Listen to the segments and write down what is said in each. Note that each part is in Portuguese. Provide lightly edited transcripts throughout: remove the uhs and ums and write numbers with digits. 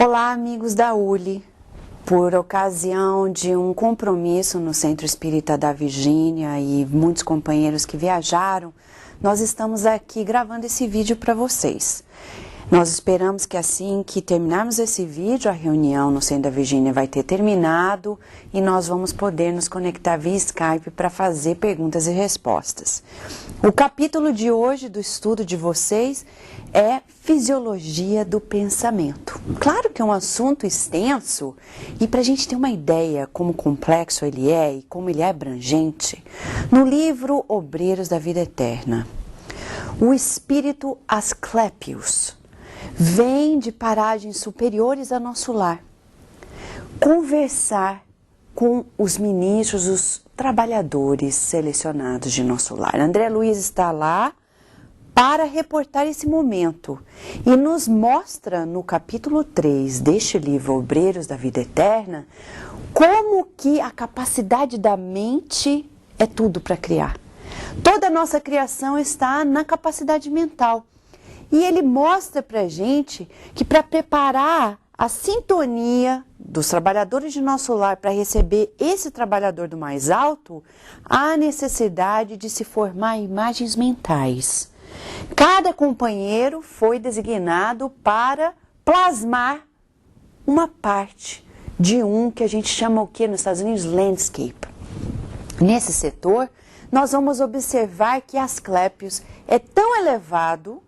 Olá, amigos da ULI. Por ocasião de um compromisso no Centro Espírita da Virgínia e muitos companheiros que viajaram, nós estamos aqui gravando esse vídeo para vocês. Nós esperamos que assim que terminarmos esse vídeo, a reunião no Centro da Virgínia vai ter terminado e nós vamos poder nos conectar via Skype para fazer perguntas e respostas. O capítulo de hoje do estudo de vocês é Fisiologia do Pensamento. Claro que é um assunto extenso e para a gente ter uma ideia como complexo ele é e como ele é abrangente, no livro Obreiros da Vida Eterna, o espírito Asclepius vem de paragens superiores a nosso lar conversar com os ministros, os trabalhadores selecionados de nosso lar. André Luiz está lá para reportar esse momento e nos mostra no capítulo 3 deste livro Obreiros da Vida Eterna como que a capacidade da mente é tudo para criar. Toda a nossa criação está na capacidade mental. E ele mostra para a gente que para preparar a sintonia dos trabalhadores de nosso lar para receber esse trabalhador do mais alto, há necessidade de se formar imagens mentais. Cada companheiro foi designado para plasmar uma parte de um que a gente chama o que nos Estados Unidos? Landscape. Nesse setor, nós vamos observar que Asclepius é tão elevado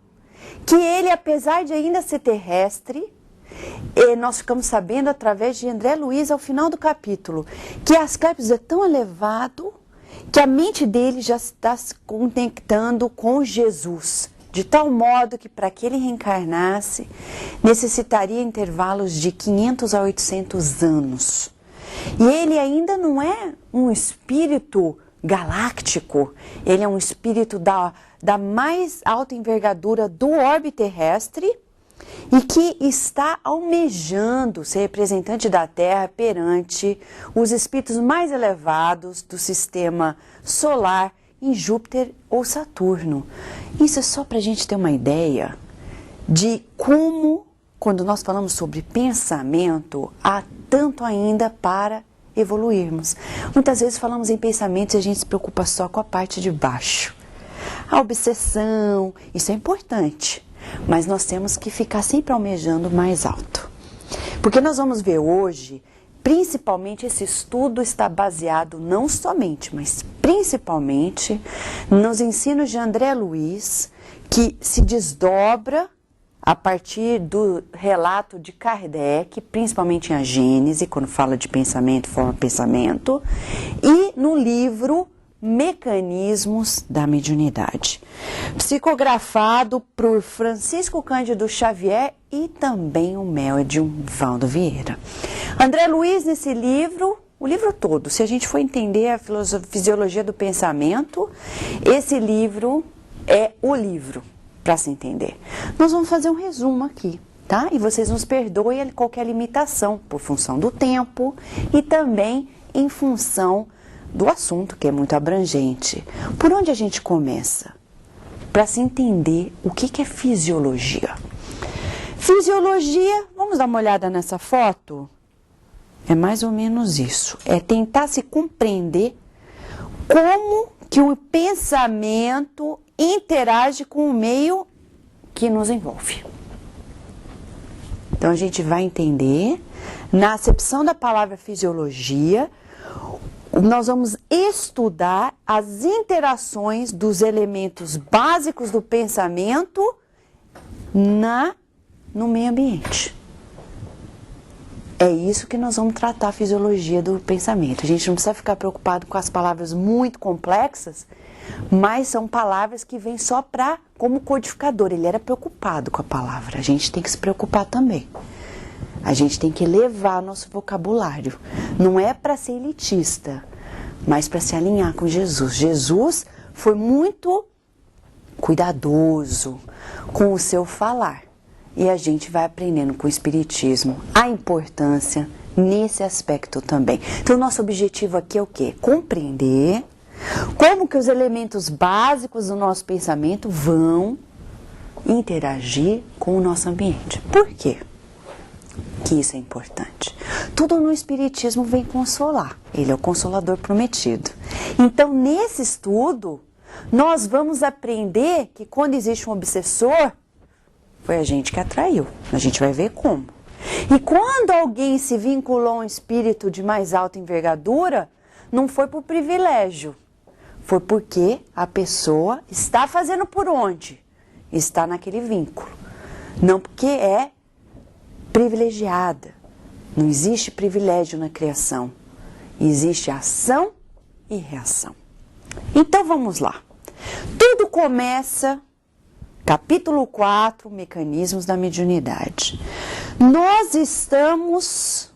que ele, apesar de ainda ser terrestre, nós ficamos sabendo através de André Luiz ao final do capítulo, que Asclepius é tão elevado que a mente dele já está se conectando com Jesus, de tal modo que para que ele reencarnasse, necessitaria intervalos de 500 a 800 anos. E ele ainda não é um espírito galáctico, ele é um espírito da mais alta envergadura do orbe terrestre e que está almejando ser representante da Terra perante os espíritos mais elevados do sistema solar em Júpiter ou Saturno. Isso é só para a gente ter uma ideia de como, quando nós falamos sobre pensamento, há tanto ainda para evoluirmos. Muitas vezes falamos em pensamentos e a gente se preocupa só com a parte de baixo. A obsessão, isso é importante, mas nós temos que ficar sempre almejando mais alto. Porque nós vamos ver hoje, principalmente esse estudo está baseado não somente, mas principalmente nos ensinos de André Luiz, que se desdobra a partir do relato de Kardec, principalmente em A Gênese, quando fala de pensamento, forma pensamento, e no livro Mecanismos da Mediunidade, psicografado por Francisco Cândido Xavier e também o médium Valdo Vieira. André Luiz, nesse livro, o livro todo, se a gente for entender a fisiologia do pensamento, esse livro é o livro para se entender. Nós vamos fazer um resumo aqui, tá? E vocês nos perdoem qualquer limitação por função do tempo e também em função do assunto, que é muito abrangente. Por onde a gente começa? Para se entender o que é fisiologia. Fisiologia, vamos dar uma olhada nessa foto? É mais ou menos isso. É tentar se compreender como que o pensamento interage com o meio que nos envolve. Então a gente vai entender, na acepção da palavra fisiologia, nós vamos estudar as interações dos elementos básicos do pensamento no meio ambiente. É isso que nós vamos tratar a fisiologia do pensamento. A gente não precisa ficar preocupado com as palavras muito complexas, mas são palavras que vêm só como codificador. Ele era preocupado com a palavra. A gente tem que se preocupar também. A gente tem que elevar nosso vocabulário. Não é para ser elitista, mas para se alinhar com Jesus. Jesus foi muito cuidadoso com o seu falar. E a gente vai aprendendo com o Espiritismo a importância nesse aspecto também. Então, nosso objetivo aqui é o quê? Compreender como que os elementos básicos do nosso pensamento vão interagir com o nosso ambiente. Por quê? que isso é importante. Tudo no Espiritismo vem consolar. Ele é o Consolador prometido. Então, nesse estudo, nós vamos aprender que quando existe um obsessor, foi a gente que atraiu. A gente vai ver como. E quando alguém se vinculou a um espírito de mais alta envergadura, não foi por privilégio. Foi porque a pessoa está fazendo por onde? Está naquele vínculo. Não porque é privilegiada. Não existe privilégio na criação. Existe ação e reação. Então vamos lá. Tudo começa, capítulo 4, Mecanismos da Mediunidade. Nós estamos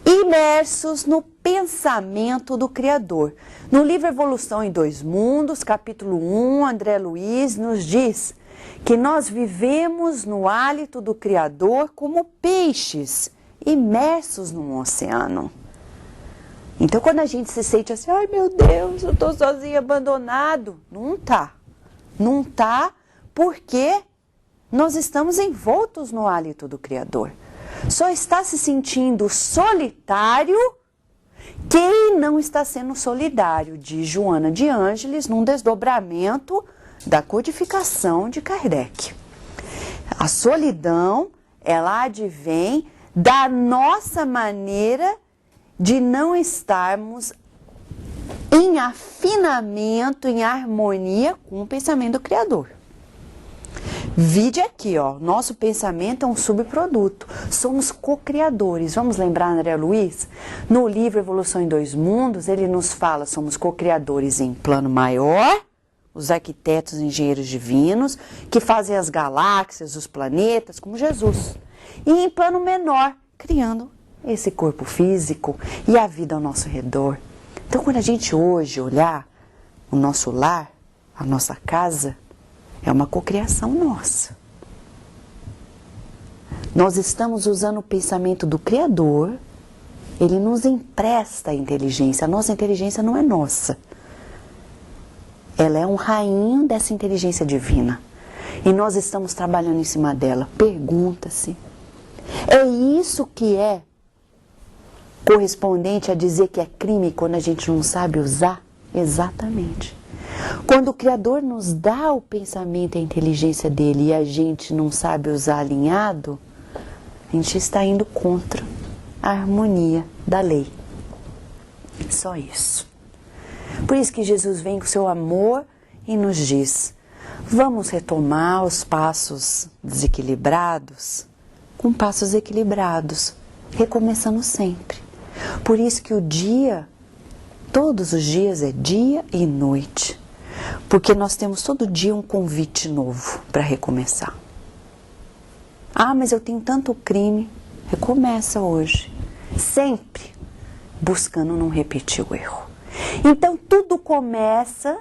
imersos no pensamento do Criador. No livro Evolução em Dois Mundos, capítulo 1, André Luiz nos diz que nós vivemos no hálito do Criador como peixes imersos num oceano. Então, quando a gente se sente assim, ai meu Deus, eu estou sozinho, abandonado, não tá. Não tá porque nós estamos envoltos no hálito do Criador. Só está se sentindo solitário quem não está sendo solidário, diz Joana de Ângeles, num desdobramento da codificação de Kardec. A solidão, ela advém da nossa maneira de não estarmos em afinamento, em harmonia com o pensamento do Criador. Vide aqui, ó, nosso pensamento é um subproduto, somos co-criadores. Vamos lembrar André Luiz? No livro Evolução em Dois Mundos, ele nos fala, somos co-criadores em plano maior, os arquitetos e engenheiros divinos, que fazem as galáxias, os planetas, como Jesus. E em plano menor, criando esse corpo físico e a vida ao nosso redor. Então, quando a gente hoje olhar o nosso lar, a nossa casa, é uma cocriação nossa. Nós estamos usando o pensamento do Criador, ele nos empresta a inteligência. A nossa inteligência não é nossa. Ela é um rainho dessa inteligência divina. E nós estamos trabalhando em cima dela. Pergunta-se, é isso que é correspondente a dizer que é crime quando a gente não sabe usar? Exatamente. Quando o Criador nos dá o pensamento e a inteligência dele e a gente não sabe usar alinhado, a gente está indo contra a harmonia da lei. Só isso. Por isso que Jesus vem com seu amor e nos diz, vamos retomar os passos desequilibrados com passos equilibrados, recomeçando sempre. Por isso que o dia, todos os dias é dia e noite. Porque nós temos todo dia um convite novo para recomeçar. Ah, mas eu tenho tanto crime. Recomeça hoje. Sempre buscando não repetir o erro. Então tudo começa,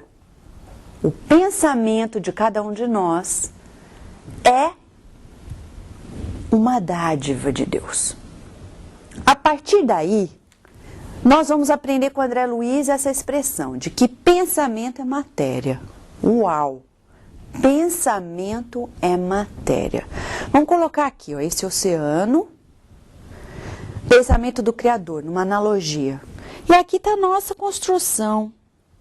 o pensamento de cada um de nós é uma dádiva de Deus. A partir daí, nós vamos aprender com o André Luiz essa expressão de que pensamento é matéria. Uau! Pensamento é matéria. Vamos colocar aqui, ó, esse oceano, pensamento do Criador, numa analogia. E aqui está a nossa construção,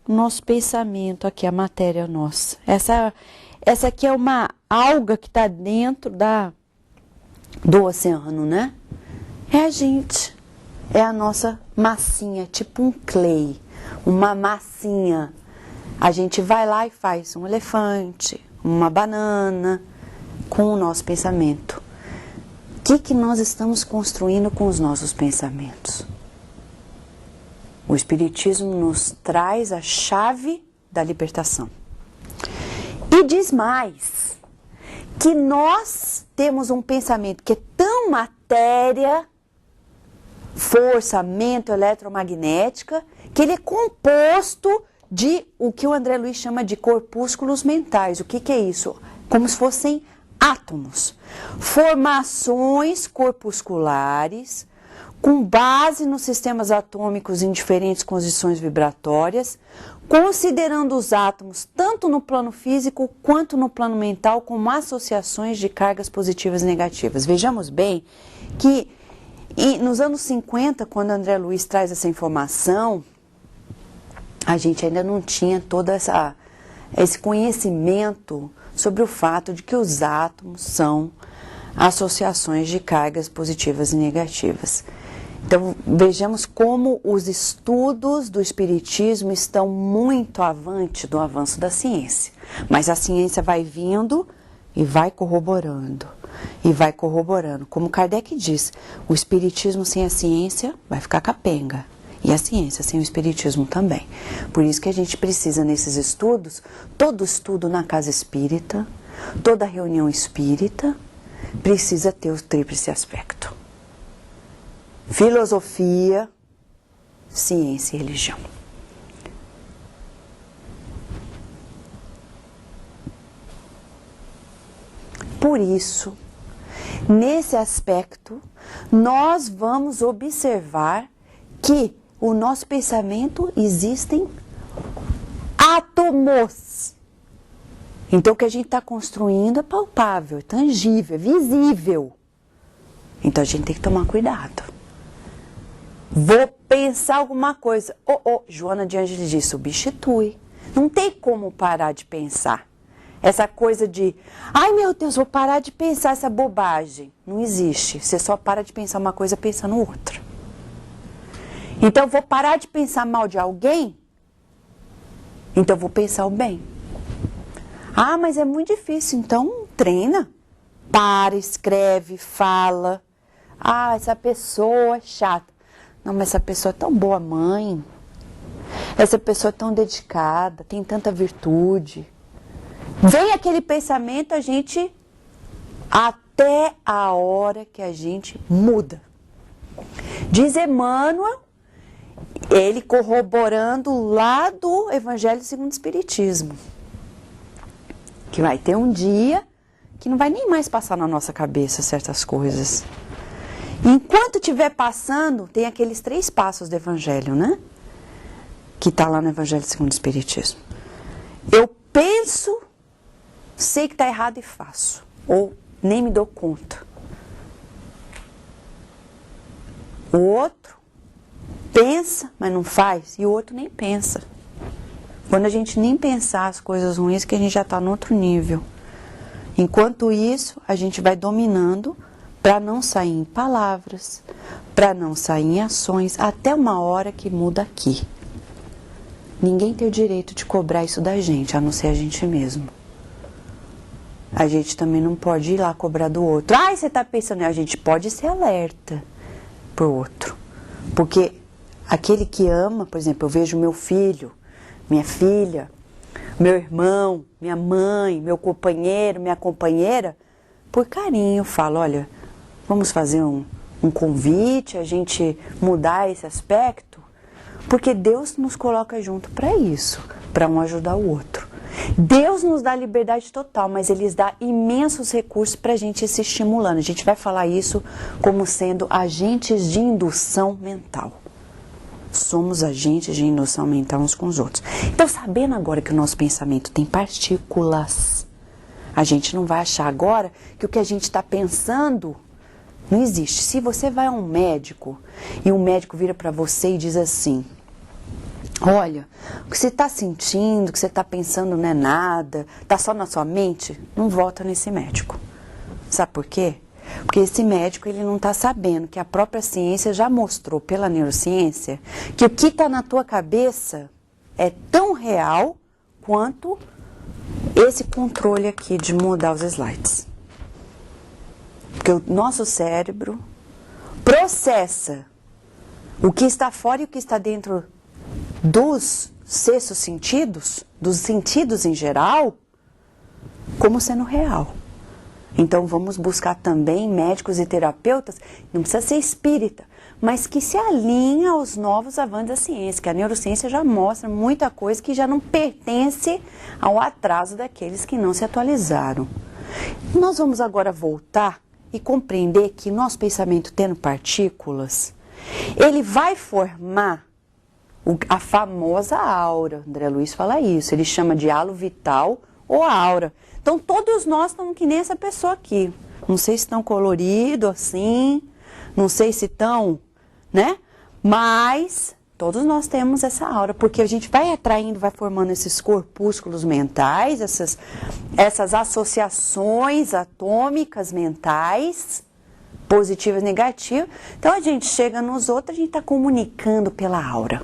nosso pensamento, aqui a matéria nossa. Essa aqui é uma alga que está dentro do oceano, né? É a gente. É a nossa massinha, tipo um clay, uma massinha. A gente vai lá e faz um elefante, uma banana, com o nosso pensamento. O que nós estamos construindo com os nossos pensamentos? O Espiritismo nos traz a chave da libertação. E diz mais, que nós temos um pensamento que é tão matéria, força, mente eletromagnética, que ele é composto de o que o André Luiz chama de corpúsculos mentais. O que é isso? Como se fossem átomos. Formações corpusculares com base nos sistemas atômicos em diferentes condições vibratórias, considerando os átomos tanto no plano físico quanto no plano mental como associações de cargas positivas e negativas. Vejamos bem que E nos anos 50, quando André Luiz traz essa informação, a gente ainda não tinha todo esse conhecimento sobre o fato de que os átomos são associações de cargas positivas e negativas. Então, vejamos como os estudos do espiritismo estão muito avante do avanço da ciência. Mas a ciência vai vindo e vai corroborando, e vai corroborando. Como Kardec diz, o espiritismo sem a ciência vai ficar capenga. E a ciência sem o espiritismo também. Por isso que a gente precisa, nesses estudos, todo estudo na casa espírita, toda reunião espírita, precisa ter o tríplice aspecto: filosofia, ciência e religião. Por isso, nesse aspecto, nós vamos observar que o nosso pensamento existem átomos. Então, o que a gente está construindo é palpável, é tangível, é visível. Então, a gente tem que tomar cuidado. Vou pensar alguma coisa. Joana de Ângeles diz, substitui. Não tem como parar de pensar. Essa coisa de, ai meu Deus, vou parar de pensar essa bobagem. Não existe. Você só para de pensar uma coisa pensando outra. Então, vou parar de pensar mal de alguém? Então, vou pensar o bem. Ah, mas é muito difícil. Então, treina. Para, escreve, fala. Ah, essa pessoa é chata. Não, mas essa pessoa é tão boa mãe. Essa pessoa é tão dedicada, tem tanta virtude. Vem aquele pensamento, a gente, até a hora que a gente muda. Diz Emmanuel, ele corroborando lá do Evangelho segundo o Espiritismo, que vai ter um dia que não vai nem mais passar na nossa cabeça certas coisas. Enquanto estiver passando, tem aqueles 3 passos do Evangelho, né? Que está lá no Evangelho segundo o Espiritismo. Eu penso, sei que está errado e faço, ou nem me dou conta. O outro pensa, mas não faz, e o outro nem pensa. Quando a gente nem pensar as coisas ruins, que a gente já está no outro nível. Enquanto isso, a gente vai dominando para não sair em palavras, para não sair em ações, até uma hora que muda aqui. Ninguém tem o direito de cobrar isso da gente, a não ser a gente mesmo. A gente também não pode ir lá cobrar do outro. Ai, você está pensando, a gente pode ser alerta pro outro. Porque aquele que ama, por exemplo, eu vejo meu filho, minha filha, meu irmão, minha mãe, meu companheiro, minha companheira, por carinho, eu falo, olha, vamos fazer um convite, a gente mudar esse aspecto, porque Deus nos coloca junto para isso, para um ajudar o outro. Deus nos dá liberdade total, mas Ele dá imensos recursos para a gente ir se estimulando. A gente vai falar isso como sendo agentes de indução mental. Somos agentes de indução mental uns com os outros. Então, sabendo agora que o nosso pensamento tem partículas, a gente não vai achar agora que o que a gente está pensando não existe. Se você vai a um médico e um médico vira para você e diz assim, olha, o que você está sentindo, o que você está pensando não é nada, está só na sua mente, não volta nesse médico. Sabe por quê? Porque esse médico ele não está sabendo que a própria ciência já mostrou pela neurociência que o que está na tua cabeça é tão real quanto esse controle aqui de mudar os slides. Porque o nosso cérebro processa o que está fora e o que está dentro dos sextos sentidos, dos sentidos em geral, como sendo real. Então vamos buscar também médicos e terapeutas, não precisa ser espírita, mas que se alinha aos novos avanços da ciência, que a neurociência já mostra muita coisa que já não pertence ao atraso daqueles que não se atualizaram. Nós vamos agora voltar e compreender que nosso pensamento tendo partículas, ele vai formar a famosa aura. André Luiz fala isso, ele chama de halo vital ou aura. Então todos nós estamos que nem essa pessoa aqui. Não sei se estão coloridos assim, não sei se tão, né? Mas todos nós temos essa aura, porque a gente vai atraindo, vai formando esses corpúsculos mentais, essas associações atômicas mentais, positivas e negativas. Então a gente chega nos outros, a gente está comunicando pela aura.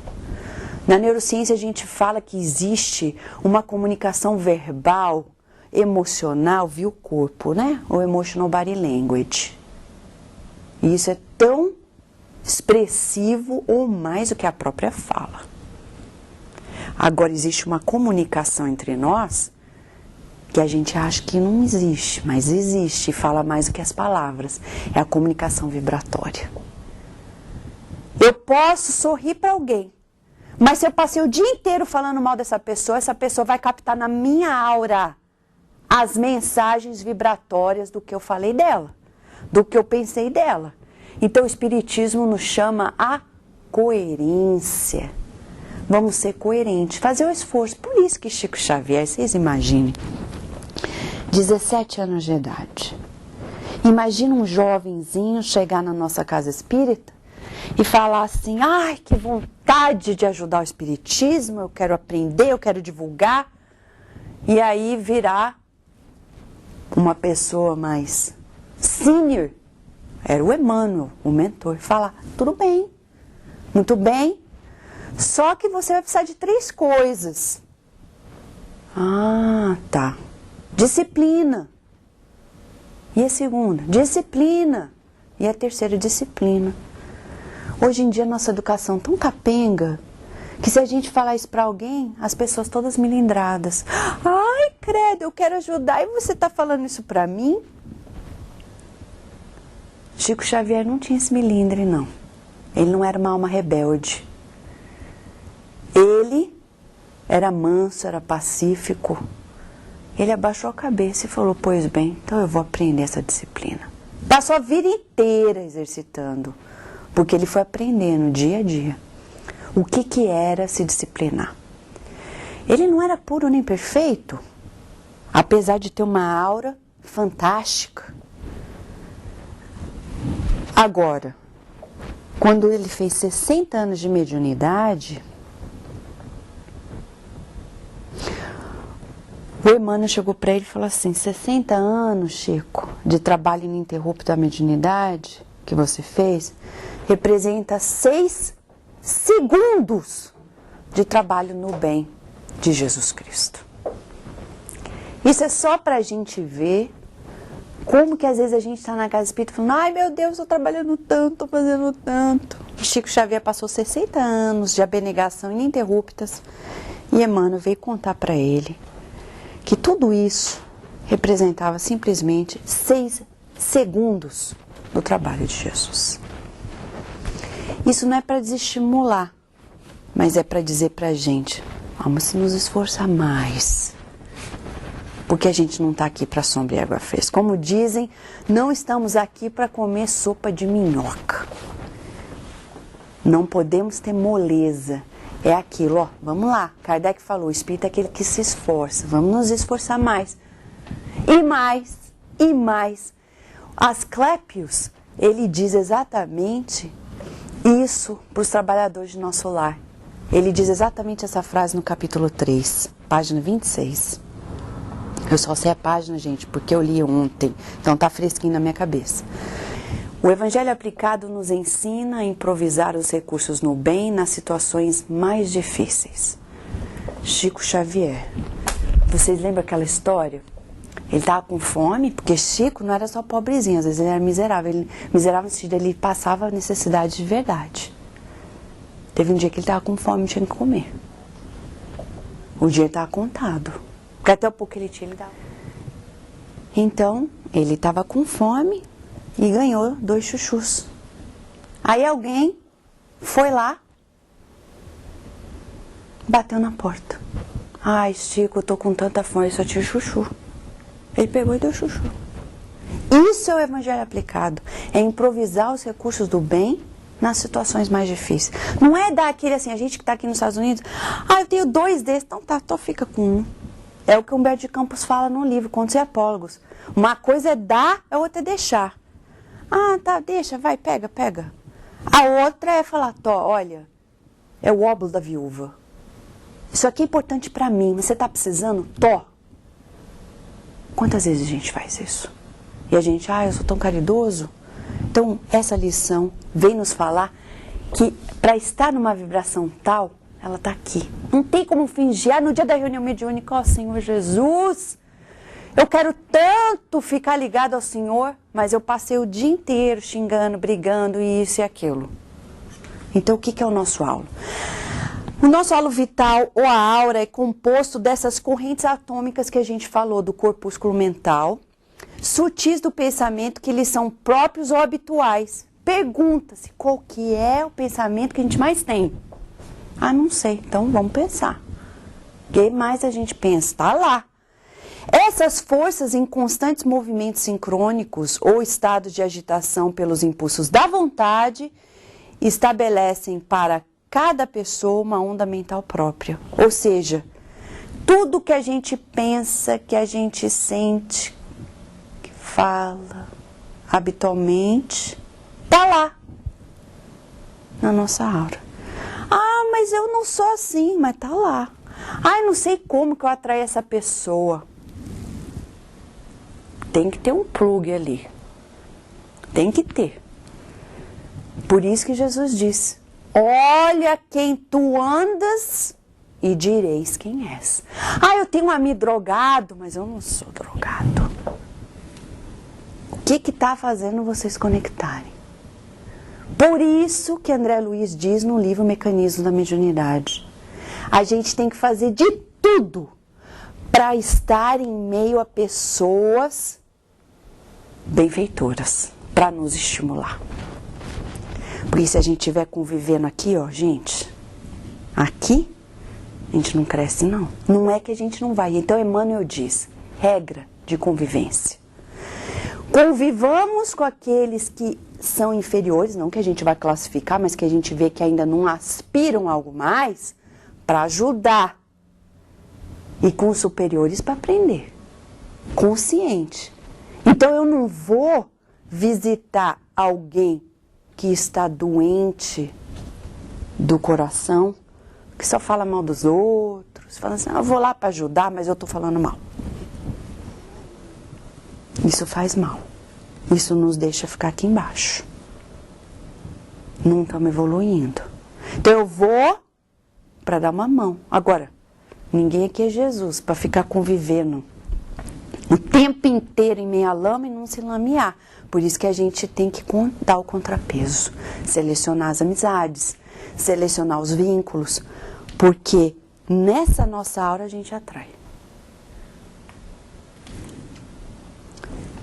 Na neurociência a gente fala que existe uma comunicação verbal, emocional via o corpo, né? O emotional body language. E isso é tão expressivo ou mais do que a própria fala. Agora existe uma comunicação entre nós que a gente acha que não existe, mas existe e fala mais do que as palavras. É a comunicação vibratória. Eu posso sorrir para alguém, mas se eu passei o dia inteiro falando mal dessa pessoa, essa pessoa vai captar na minha aura as mensagens vibratórias do que eu falei dela, do que eu pensei dela. Então o Espiritismo nos chama a coerência. Vamos ser coerentes, fazer o esforço. Por isso que Chico Xavier, vocês imaginem, 17 anos de idade. Imagina um jovenzinho chegar na nossa casa espírita e falar assim, ai, que vontade de ajudar o Espiritismo, eu quero aprender, eu quero divulgar. E aí virar uma pessoa mais senior, era o Emmanuel, o mentor, falar, tudo bem, muito bem, só que você vai precisar de 3 coisas. Ah, tá. Disciplina. E a segunda? Disciplina. E a terceira, disciplina. Hoje em dia, nossa educação é tão capenga, que se a gente falar isso para alguém, as pessoas todas milindradas. Ai, credo, eu quero ajudar e você está falando isso para mim? Chico Xavier não tinha esse milindre, não. Ele não era uma alma rebelde. Ele era manso, era pacífico. Ele abaixou a cabeça e falou, pois bem, então eu vou aprender essa disciplina. Passou a vida inteira exercitando, porque ele foi aprendendo dia a dia o que era se disciplinar. Ele não era puro nem perfeito, apesar de ter uma aura fantástica. Agora, quando ele fez 60 anos de mediunidade, o Emmanuel chegou para ele e falou assim, 60 anos, Chico, de trabalho ininterrupto da mediunidade que você fez, representa 6 segundos de trabalho no bem de Jesus Cristo. Isso é só para a gente ver como que às vezes a gente está na casa espírita falando, ai meu Deus, estou trabalhando tanto, estou fazendo tanto. E Chico Xavier passou 60 anos de abnegação ininterruptas e Emmanuel veio contar para ele que tudo isso representava simplesmente 6 segundos do trabalho de Jesus. Isso não é para desestimular, mas é para dizer para a gente, vamos nos esforçar mais, porque a gente não está aqui para sombra e água fresca. Como dizem, não estamos aqui para comer sopa de minhoca. Não podemos ter moleza. É aquilo, ó, vamos lá. Kardec falou, o espírito é aquele que se esforça. Vamos nos esforçar mais. E mais, e mais. Asclépios, ele diz exatamente isso para os trabalhadores de nosso lar. Ele diz exatamente essa frase no capítulo 3, página 26. Eu só sei a página, gente, porque eu li ontem, então tá fresquinho na minha cabeça. O Evangelho aplicado nos ensina a improvisar os recursos no bem nas situações mais difíceis. Chico Xavier. Vocês lembram aquela história? Ele estava com fome, porque Chico não era só pobrezinho, às vezes ele era miserável. Miserável no sentido, ele passava necessidade de verdade. Teve um dia que ele estava com fome, não tinha que comer. O dia estava contado. Porque até o pouco que ele tinha, ele dava. Então, ele estava com fome e ganhou 2 chuchus. Aí alguém foi lá, bateu na porta. Ai, Chico, eu tô com tanta fome, só tinha chuchu. Ele pegou e deu chuchu. Isso é o Evangelho aplicado. É improvisar os recursos do bem nas situações mais difíceis. Não é dar aquele assim, a gente que está aqui nos Estados Unidos, eu tenho 2 desses, então tá, então fica com um. É o que Humberto de Campos fala no livro, Contos e Apólogos. Uma coisa é dar, a outra é deixar. Ah, tá, deixa, vai, pega, pega. A outra é falar, Tó, olha, é o óbolo da viúva. Isso aqui é importante para mim, mas você tá precisando? Tó. Quantas vezes a gente faz isso? E a gente, eu sou tão caridoso. Então, essa lição vem nos falar que para estar numa vibração tal, ela está aqui. Não tem como fingir. No dia da reunião mediúnica, Senhor Jesus, eu quero tanto ficar ligado ao Senhor, mas eu passei o dia inteiro xingando, brigando, isso e aquilo. Então, o que é o nosso halo? O nosso halo vital, ou a aura, é composto dessas correntes atômicas que a gente falou, do corpúsculo mental, sutis do pensamento que lhes são próprios ou habituais. Pergunta-se qual que é o pensamento que a gente mais tem. Não sei, então vamos pensar. O que mais a gente pensa? Está lá. Essas forças em constantes movimentos sincrônicos ou estados de agitação pelos impulsos da vontade estabelecem para cada pessoa uma onda mental própria. Ou seja, tudo que a gente pensa, que a gente sente, que fala habitualmente, tá lá, na nossa aura. Mas eu não sou assim, mas tá lá. Não sei como que eu atraio essa pessoa. Tem que ter um plug ali. Tem que ter. Por isso que Jesus disse, olha quem tu andas e direis quem és. Eu tenho um amigo drogado, mas eu não sou drogado. O que está fazendo vocês conectarem? Por isso que André Luiz diz no livro Mecanismos da Mediunidade. A gente tem que fazer de tudo para estar em meio a pessoas benfeitoras, para nos estimular. Porque se a gente estiver convivendo aqui, gente, aqui, a gente não cresce não. Não é que a gente não vai. Então Emmanuel diz, regra de convivência. Convivamos com aqueles que são inferiores, não que a gente vai classificar, mas que a gente vê que ainda não aspiram a algo mais, para ajudar. E com os superiores para aprender. Consciente. Então eu não vou visitar alguém que está doente do coração, que só fala mal dos outros, fala assim, eu vou lá para ajudar, mas eu estou falando mal. Isso faz mal. Isso nos deixa ficar aqui embaixo. Não estamos evoluindo. Então eu vou para dar uma mão. Agora, ninguém aqui é Jesus para ficar convivendo o tempo inteiro em meia lama e não se lamear. Por isso que a gente tem que dar o contrapeso. Selecionar as amizades, selecionar os vínculos. Porque nessa nossa aura a gente atrai.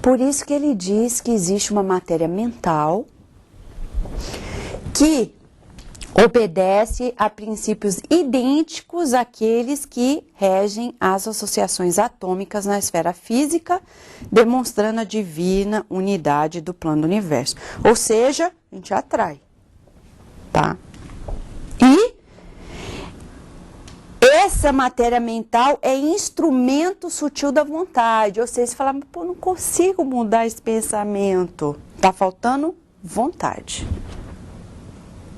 Por isso que ele diz que existe uma matéria mental que obedece a princípios idênticos àqueles que regem as associações atômicas na esfera física, demonstrando a divina unidade do plano do universo. Ou seja, a gente atrai, tá? E essa matéria mental é instrumento sutil da vontade. Ou seja, você fala, não consigo mudar esse pensamento. Tá faltando vontade.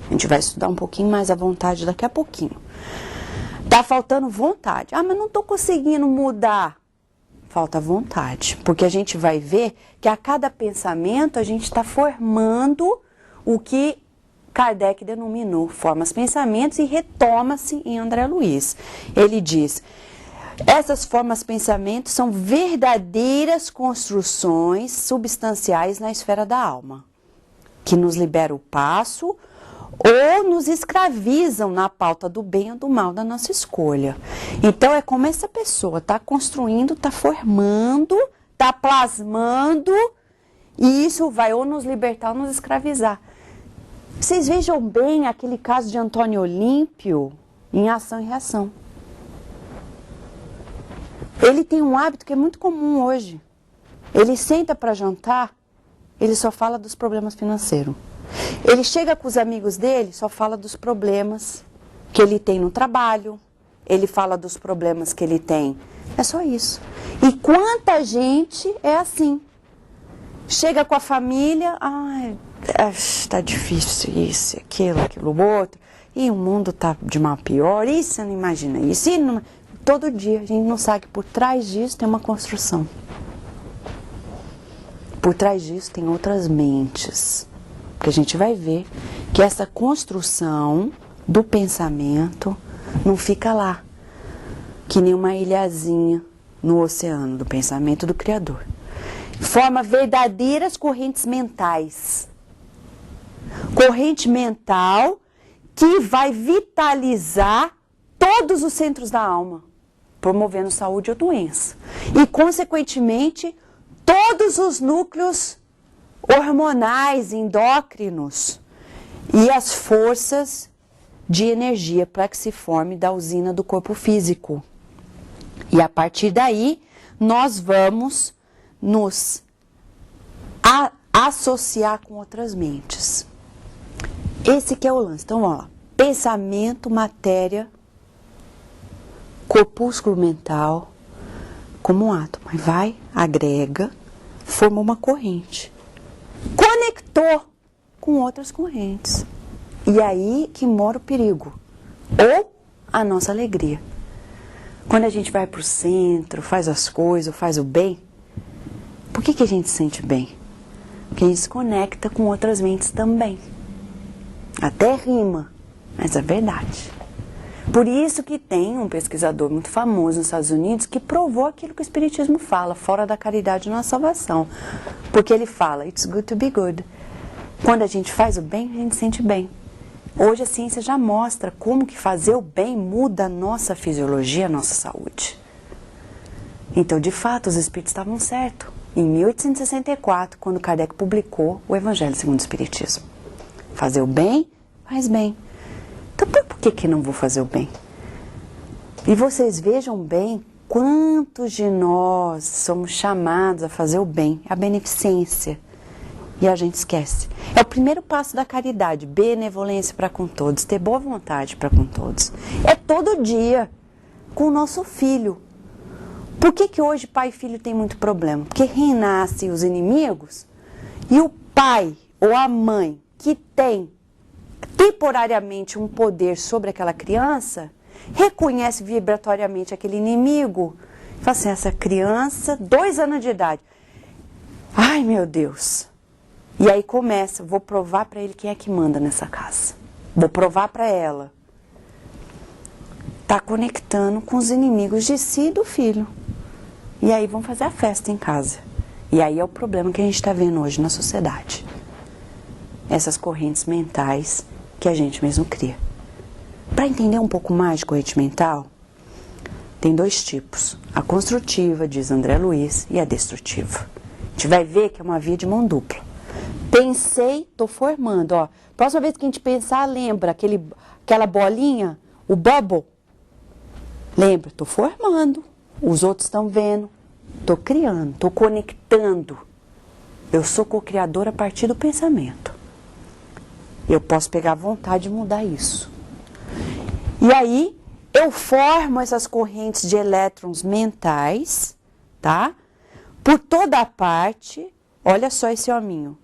A gente vai estudar um pouquinho mais a vontade daqui a pouquinho. Tá faltando vontade. Mas não tô conseguindo mudar. Falta vontade. Porque a gente vai ver que a cada pensamento a gente está formando o que Kardec denominou formas, pensamentos e retoma-se em André Luiz. Ele diz, essas formas, pensamentos são verdadeiras construções substanciais na esfera da alma, que nos liberam o passo ou nos escravizam na pauta do bem ou do mal da nossa escolha. Então é como essa pessoa está construindo, está formando, está plasmando, e isso vai ou nos libertar ou nos escravizar. Vocês vejam bem aquele caso de Antônio Olímpio em Ação e Reação. Ele tem um hábito que é muito comum hoje. Ele senta para jantar, ele só fala dos problemas financeiros. Ele chega com os amigos dele, só fala dos problemas que ele tem no trabalho. Ele fala dos problemas que ele tem. É só isso. E quanta gente é assim? chega com a família, ai, tá difícil isso, aquilo, outro, e o mundo tá de mal a pior, e você não imagina isso, e não, todo dia a gente não sabe que por trás disso tem uma construção. Por trás disso tem outras mentes. Porque a gente vai ver que essa construção do pensamento não fica lá, que nem uma ilhazinha no oceano do pensamento do Criador. Forma verdadeiras correntes mentais. Corrente mental que vai vitalizar todos os centros da alma, promovendo saúde ou doença. E, consequentemente, todos os núcleos hormonais, endócrinos e as forças de energia para que se forme da usina do corpo físico. E a partir daí, nós vamos nos associar com outras mentes. Esse que é o lance. Então, ó, pensamento, matéria, corpúsculo mental, como um átomo. Aí vai, agrega, formou uma corrente. Conectou com outras correntes. E aí que mora o perigo. Ou a nossa alegria. Quando a gente vai para o centro, faz as coisas, faz o bem, por que a gente se sente bem? Porque a gente se conecta com outras mentes também. Até rima, mas é verdade. Por isso que tem um pesquisador muito famoso nos Estados Unidos que provou aquilo que o Espiritismo fala, fora da caridade não há salvação. Porque ele fala, it's good to be good. Quando a gente faz o bem, a gente se sente bem. Hoje a ciência já mostra como que fazer o bem muda a nossa fisiologia, a nossa saúde. Então, de fato, os espíritos estavam certos. Em 1864, quando Kardec publicou o Evangelho segundo o Espiritismo. Fazer o bem, faz bem. Então, por que não vou fazer o bem? E vocês vejam bem quantos de nós somos chamados a fazer o bem, a beneficência. E a gente esquece. É o primeiro passo da caridade, benevolência para com todos, ter boa vontade para com todos. É todo dia, com o nosso filho. Por que hoje pai e filho tem muito problema? Porque renascem os inimigos e o pai ou a mãe que tem temporariamente um poder sobre aquela criança, reconhece vibratoriamente aquele inimigo, e fala assim, essa criança, 2 anos de idade, ai meu Deus, e aí começa, vou provar para ele quem é que manda nessa casa, vou provar para ela, está conectando com os inimigos de si e do filho, e aí vão fazer a festa em casa, e aí é o problema que a gente está vendo hoje na sociedade, essas correntes mentais que a gente mesmo cria. Para entender um pouco mais de corrente mental, tem 2 tipos. A construtiva, diz André Luiz, e a destrutiva. A gente vai ver que é uma via de mão dupla. Pensei, estou formando. Ó. Próxima vez que a gente pensar, lembra aquela bolinha, o bubble? Lembra, estou formando. Os outros estão vendo. Estou criando, estou conectando. Eu sou co-criadora a partir do pensamento. Eu posso pegar a vontade de mudar isso. E aí, eu formo essas correntes de elétrons mentais, tá? Por toda a parte, olha só esse hominho.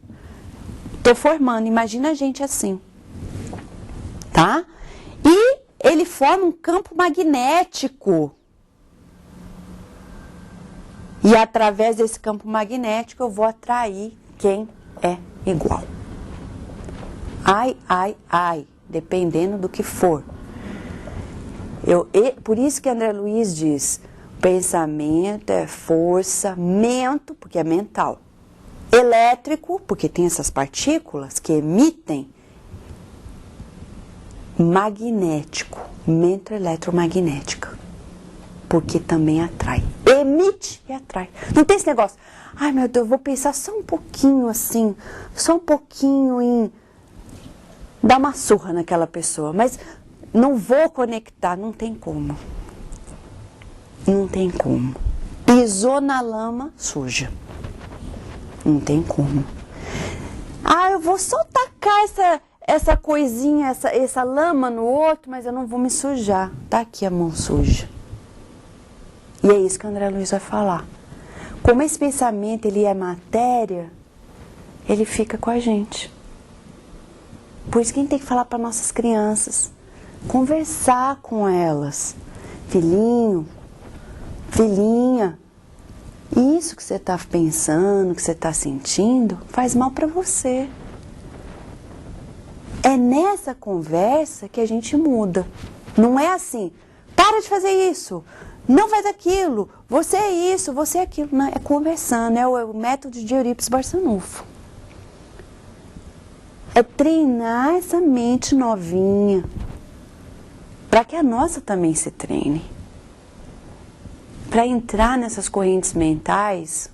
Estou formando, imagina a gente assim, tá? E ele forma um campo magnético. E através desse campo magnético, eu vou atrair quem é igual. Ai, dependendo do que for. Por isso que André Luiz diz, pensamento é força, mento, porque é mental, elétrico, porque tem essas partículas que emitem, magnético, mento eletromagnética, porque também atrai, emite e atrai. Não tem esse negócio, ai meu Deus, eu vou pensar só um pouquinho assim, só um pouquinho em dar uma surra naquela pessoa, mas não vou conectar, não tem como. Não tem como. Pisou na lama, suja. Não tem como. Ah, eu vou só tacar essa coisinha, essa lama no outro, mas eu não vou me sujar. Tá aqui a mão suja. E é isso que o André Luiz vai falar. Como esse pensamento ele é matéria, ele fica com a gente. Por isso que a gente tem que falar para nossas crianças, conversar com elas. Filhinho, filhinha, isso que você está pensando, que você está sentindo, faz mal para você. É nessa conversa que a gente muda. Não é assim, para de fazer isso, não faz aquilo, você é isso, você é aquilo. Não, é conversando, é o método de Eurípides Barçanufo. É treinar essa mente novinha, para que a nossa também se treine. Para entrar nessas correntes mentais,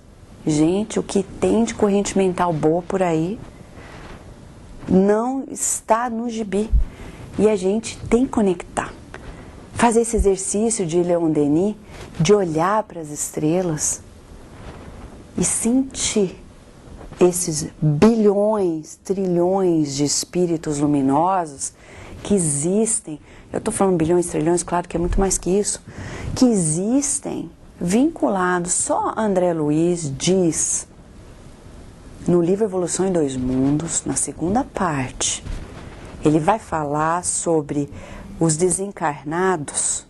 gente, o que tem de corrente mental boa por aí, não está no gibi. E a gente tem que conectar. Fazer esse exercício de Leon Denis, de olhar para as estrelas e sentir esses bilhões, trilhões de espíritos luminosos que existem. Eu estou falando bilhões, trilhões, claro que é muito mais que isso. Que existem vinculados. Só André Luiz diz no livro Evolução em Dois Mundos, na segunda parte, ele vai falar sobre os desencarnados,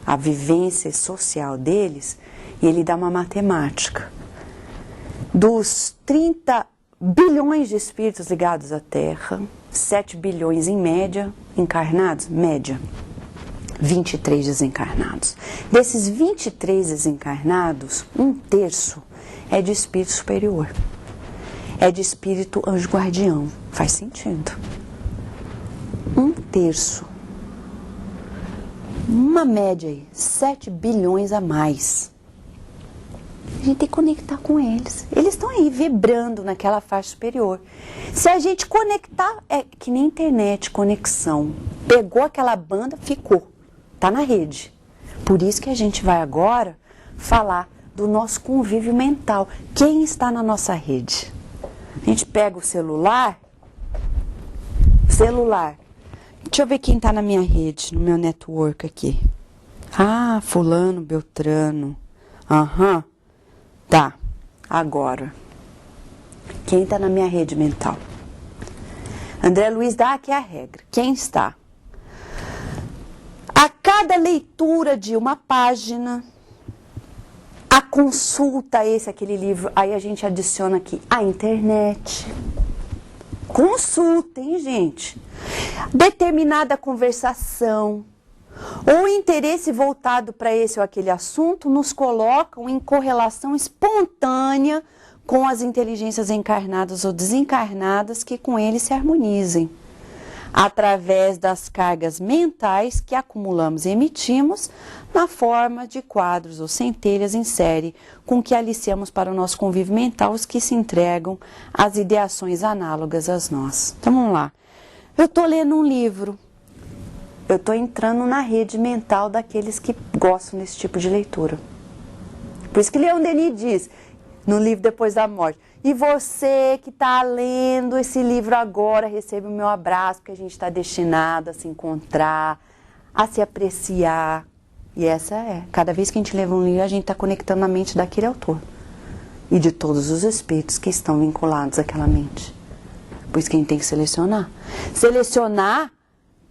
a vivência social deles, e ele dá uma matemática. Dos 30 bilhões de espíritos ligados à Terra, 7 bilhões em média encarnados, média, 23 desencarnados. Desses 23 desencarnados, 1/3 é de espírito superior. É de espírito anjo guardião. Faz sentido. 1/3. Uma média aí, 7 bilhões a mais. A gente tem que conectar com eles. Eles estão aí vibrando naquela faixa superior. Se a gente conectar, é que nem internet, conexão. Pegou aquela banda, ficou. Tá na rede. Por isso que a gente vai agora falar do nosso convívio mental. Quem está na nossa rede? A gente pega o celular. Deixa eu ver quem está na minha rede, no meu network aqui. Ah, fulano, beltrano. Aham. Tá. Agora. Quem está na minha rede mental? André Luiz dá aqui a regra. Quem está? A cada leitura de uma página, a consulta, aquele livro, aí a gente adiciona aqui a internet. Consultem, gente. Determinada conversação ou interesse voltado para esse ou aquele assunto nos colocam em correlação espontânea com as inteligências encarnadas ou desencarnadas que com ele se harmonizem, através das cargas mentais que acumulamos e emitimos na forma de quadros ou centelhas em série, com que aliciamos para o nosso convívio mental os que se entregam às ideações análogas às nós. Então vamos lá. Eu estou lendo um livro, eu estou entrando na rede mental daqueles que gostam desse tipo de leitura. Por isso que Leon Denis diz, no livro Depois da Morte, e você que está lendo esse livro agora, recebe o meu abraço, porque a gente está destinado a se encontrar, a se apreciar. E essa é, cada vez que a gente leva um livro, a gente está conectando a mente daquele autor. E de todos os espíritos que estão vinculados àquela mente. Por isso que a gente tem que selecionar. Selecionar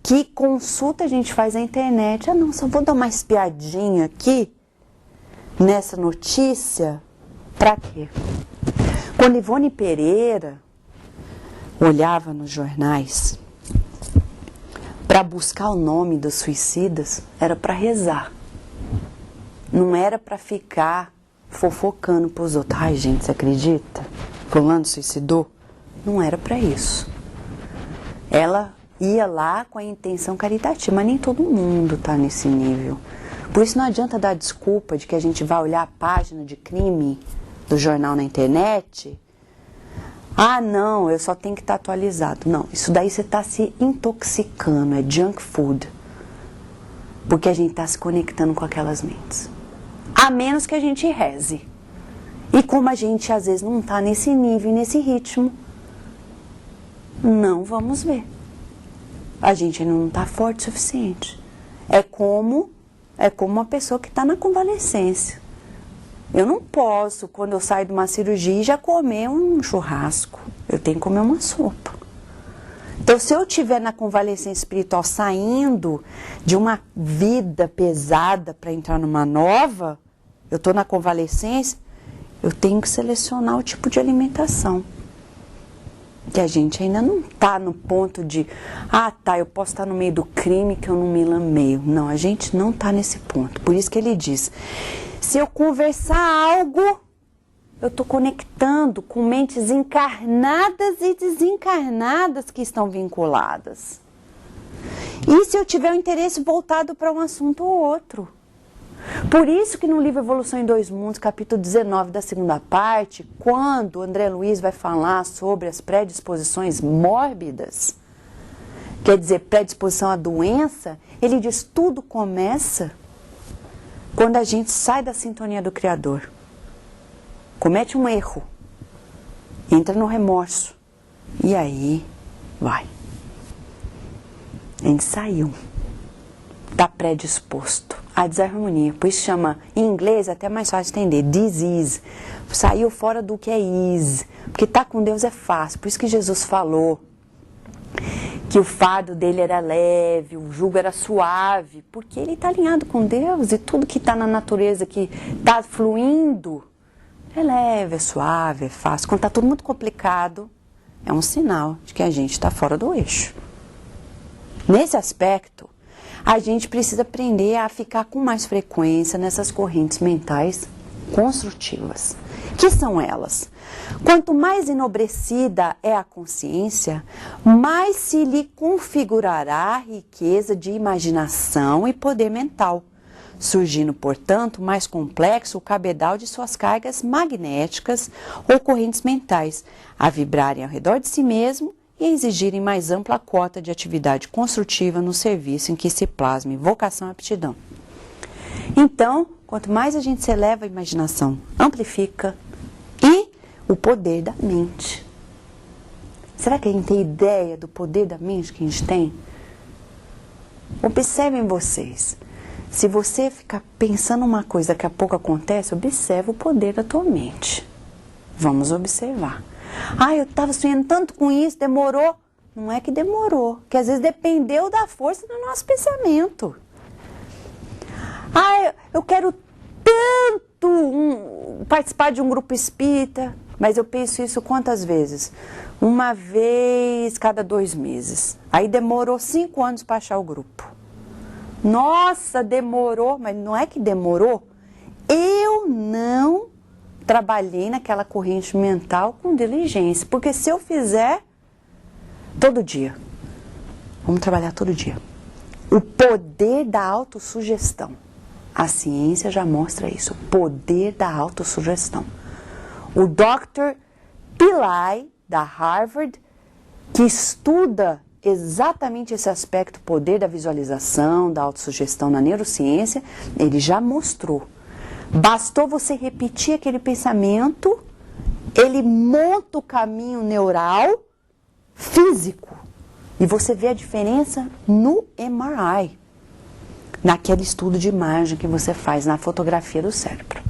que consulta a gente faz na internet. Ah não, só vou dar uma espiadinha aqui, nessa notícia. Pra quê? Quando Ivone Pereira olhava nos jornais para buscar o nome dos suicidas, era para rezar. Não era para ficar fofocando pros outros. Ai, gente, você acredita? Fulano suicidou? Não era para isso. Ela ia lá com a intenção caritativa, mas nem todo mundo tá nesse nível. Por isso não adianta dar desculpa de que a gente vai olhar a página de crime do jornal na internet. Ah, não, eu só tenho que estar atualizado. Não, isso daí você está se intoxicando, é junk food. Porque a gente está se conectando com aquelas mentes. A menos que a gente reze. E como a gente às vezes não está nesse nível, nesse ritmo, não vamos ver. A gente ainda não está forte o suficiente. É como uma pessoa que está na convalescência. Eu não posso, quando eu saio de uma cirurgia, já comer um churrasco. Eu tenho que comer uma sopa. Então, se eu estiver na convalescência espiritual saindo de uma vida pesada para entrar numa nova, eu estou na convalescência, eu tenho que selecionar o tipo de alimentação. Que a gente ainda não está no ponto de, eu posso estar no meio do crime que eu não me lameio. Não, a gente não está nesse ponto. Por isso que ele diz, se eu conversar algo, eu estou conectando com mentes encarnadas e desencarnadas que estão vinculadas. E se eu tiver um interesse voltado para um assunto ou outro? Por isso que no livro Evolução em Dois Mundos, capítulo 19 da segunda parte, quando André Luiz vai falar sobre as predisposições mórbidas, quer dizer, predisposição à doença, ele diz tudo começa quando a gente sai da sintonia do Criador. Comete um erro, entra no remorso, e aí vai. A gente saiu, está predisposto à desarmonia, por isso chama, em inglês é até mais fácil de entender, disease, saiu fora do que é is, porque estar com Deus é fácil, por isso que Jesus falou que o fardo dele era leve, o jugo era suave, porque ele está alinhado com Deus e tudo que está na natureza, que está fluindo, é leve, é suave, é fácil. Quando está tudo muito complicado, é um sinal de que a gente está fora do eixo. Nesse aspecto, a gente precisa aprender a ficar com mais frequência nessas correntes mentais construtivas. Que são elas? Quanto mais enobrecida é a consciência, mais se lhe configurará a riqueza de imaginação e poder mental, surgindo, portanto, mais complexo o cabedal de suas cargas magnéticas ou correntes mentais, a vibrarem ao redor de si mesmo e a exigirem mais ampla cota de atividade construtiva no serviço em que se plasme vocação e aptidão. Então, quanto mais a gente se eleva a imaginação, amplifica e o poder da mente. Será que a gente tem ideia do poder da mente que a gente tem? Observem vocês. Se você ficar pensando uma coisa que a pouco acontece, observe o poder da tua mente. Vamos observar. Eu estava sonhando tanto com isso, demorou. Não é que demorou, que às vezes dependeu da força do nosso pensamento. Eu quero tanto participar de um grupo espírita, mas eu penso isso quantas vezes? Uma vez cada 2 meses. Aí demorou 5 anos para achar o grupo. Nossa, demorou, mas não é que demorou. Eu não trabalhei naquela corrente mental com diligência, porque se eu fizer todo dia, vamos trabalhar todo dia. O poder da autossugestão. A ciência já mostra isso, o poder da autossugestão. O Dr. Pillai, da Harvard, que estuda exatamente esse aspecto, poder da visualização, da autossugestão na neurociência, ele já mostrou. Bastou você repetir aquele pensamento, ele monta o caminho neural físico. E você vê a diferença no MRI, naquele estudo de imagem que você faz na fotografia do cérebro.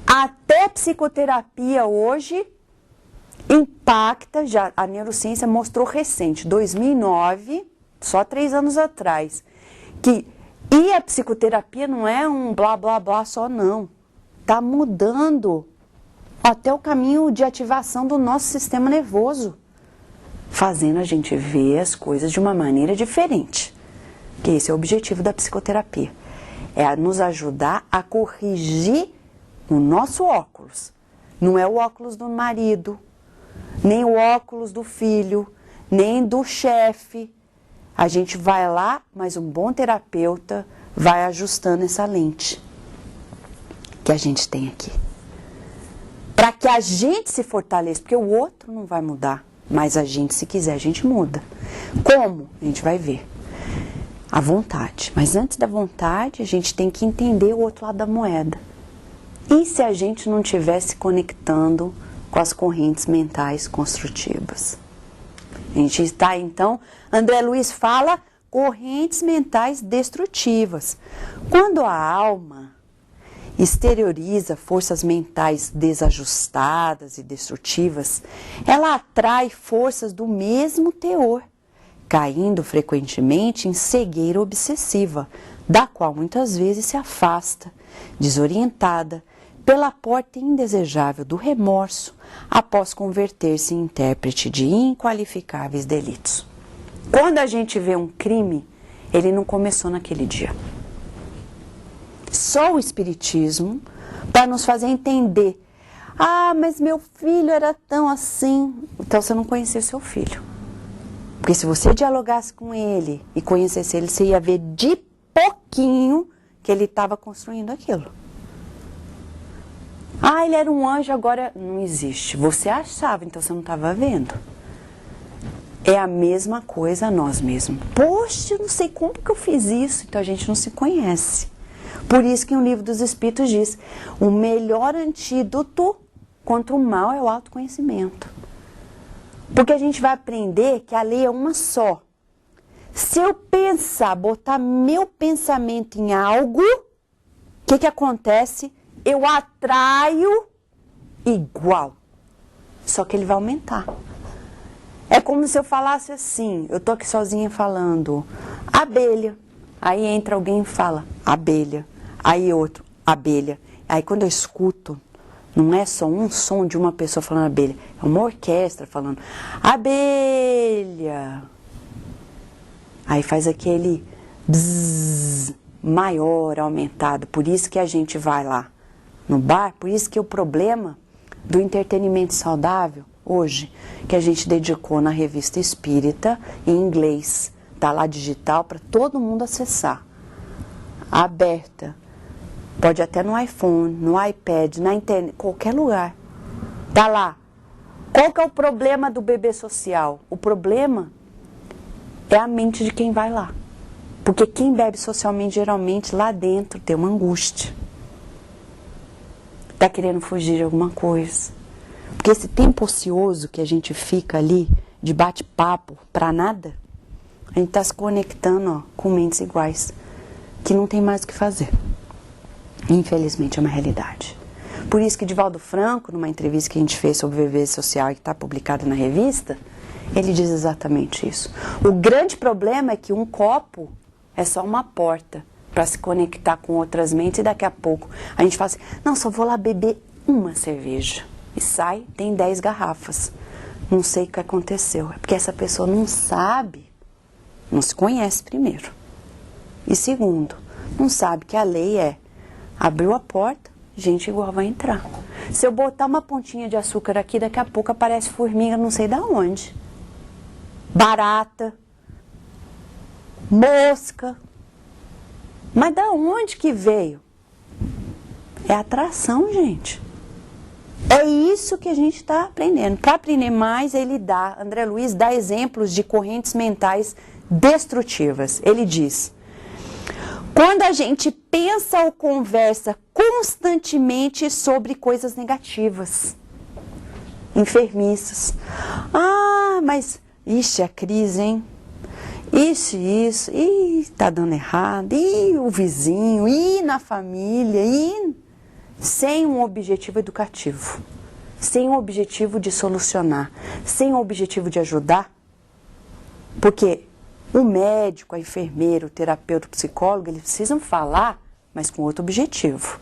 Até psicoterapia hoje impacta, já a neurociência mostrou recente, 2009, só 3 anos atrás, que e a psicoterapia não é um blá blá blá só não, está mudando até o caminho de ativação do nosso sistema nervoso, fazendo a gente ver as coisas de uma maneira diferente, que esse é o objetivo da psicoterapia, é nos ajudar a corrigir o nosso óculos, não é o óculos do marido, nem o óculos do filho, nem do chefe. A gente vai lá, mas um bom terapeuta vai ajustando essa lente que a gente tem aqui. Para que a gente se fortaleça, porque o outro não vai mudar, mas a gente, se quiser, a gente muda. Como? A gente vai ver. A vontade. Mas antes da vontade, a gente tem que entender o outro lado da moeda. E se a gente não estivesse conectando com as correntes mentais construtivas? A gente está, então, André Luiz fala, correntes mentais destrutivas. Quando a alma exterioriza forças mentais desajustadas e destrutivas, ela atrai forças do mesmo teor, caindo frequentemente em cegueira obsessiva, da qual muitas vezes se afasta, desorientada, pela porta indesejável do remorso, após converter-se em intérprete de inqualificáveis delitos. Quando a gente vê um crime, ele não começou naquele dia. Só o Espiritismo, para nos fazer entender, mas meu filho era tão assim, então você não conhecia seu filho. Porque se você dialogasse com ele e conhecesse ele, você ia ver de pouquinho que ele estava construindo aquilo. Ele era um anjo, agora não existe. Você achava, então você não estava vendo. É a mesma coisa a nós mesmos. Poxa, eu não sei como que eu fiz isso. Então a gente não se conhece. Por isso que o Livro dos Espíritos diz, o melhor antídoto contra o mal é o autoconhecimento. Porque a gente vai aprender que a lei é uma só. Se eu pensar, botar meu pensamento em algo, o que acontece? Eu atraio igual. Só que ele vai aumentar. É como se eu falasse assim, eu tô aqui sozinha falando, abelha. Aí entra alguém e fala, abelha. Aí outro, abelha. Aí quando eu escuto, não é só um som de uma pessoa falando abelha, é uma orquestra falando, abelha. Aí faz aquele bzzz maior, aumentado. Por isso que a gente vai lá no bar, por isso que o problema do entretenimento saudável, hoje, que a gente dedicou na Revista Espírita, em inglês, tá lá digital para todo mundo acessar, aberta, pode até no iPhone, no iPad, na internet, qualquer lugar, tá lá. Qual que é o problema do bebê social? O problema é a mente de quem vai lá, porque quem bebe socialmente, geralmente, lá dentro tem uma angústia. Está querendo fugir de alguma coisa. Porque esse tempo ocioso que a gente fica ali, de bate-papo, para nada, a gente está se conectando com mentes iguais, que não tem mais o que fazer. Infelizmente é uma realidade. Por isso que Divaldo Franco, numa entrevista que a gente fez sobre o bebê social e que está publicada na revista, ele diz exatamente isso. O grande problema é que um copo é só uma porta para se conectar com outras mentes, e daqui a pouco a gente fala assim, não, só vou lá beber uma cerveja. E sai, tem 10 garrafas. Não sei o que aconteceu. É porque essa pessoa não sabe, não se conhece primeiro. E segundo, não sabe que a lei é, abriu a porta, gente igual vai entrar. Se eu botar uma pontinha de açúcar aqui, daqui a pouco aparece formiga, não sei de onde. Barata, mosca. Mas da onde que veio? É atração, gente. É isso que a gente está aprendendo. Para aprender mais, André Luiz dá exemplos de correntes mentais destrutivas. Ele diz, quando a gente pensa ou conversa constantemente sobre coisas negativas, enfermiças. Mas, ixi, a crise, hein? Isso, tá dando errado, o vizinho, na família, sem um objetivo educativo, sem um objetivo de solucionar, sem um objetivo de ajudar, porque o médico, a enfermeira, o terapeuta, o psicólogo, eles precisam falar, mas com outro objetivo.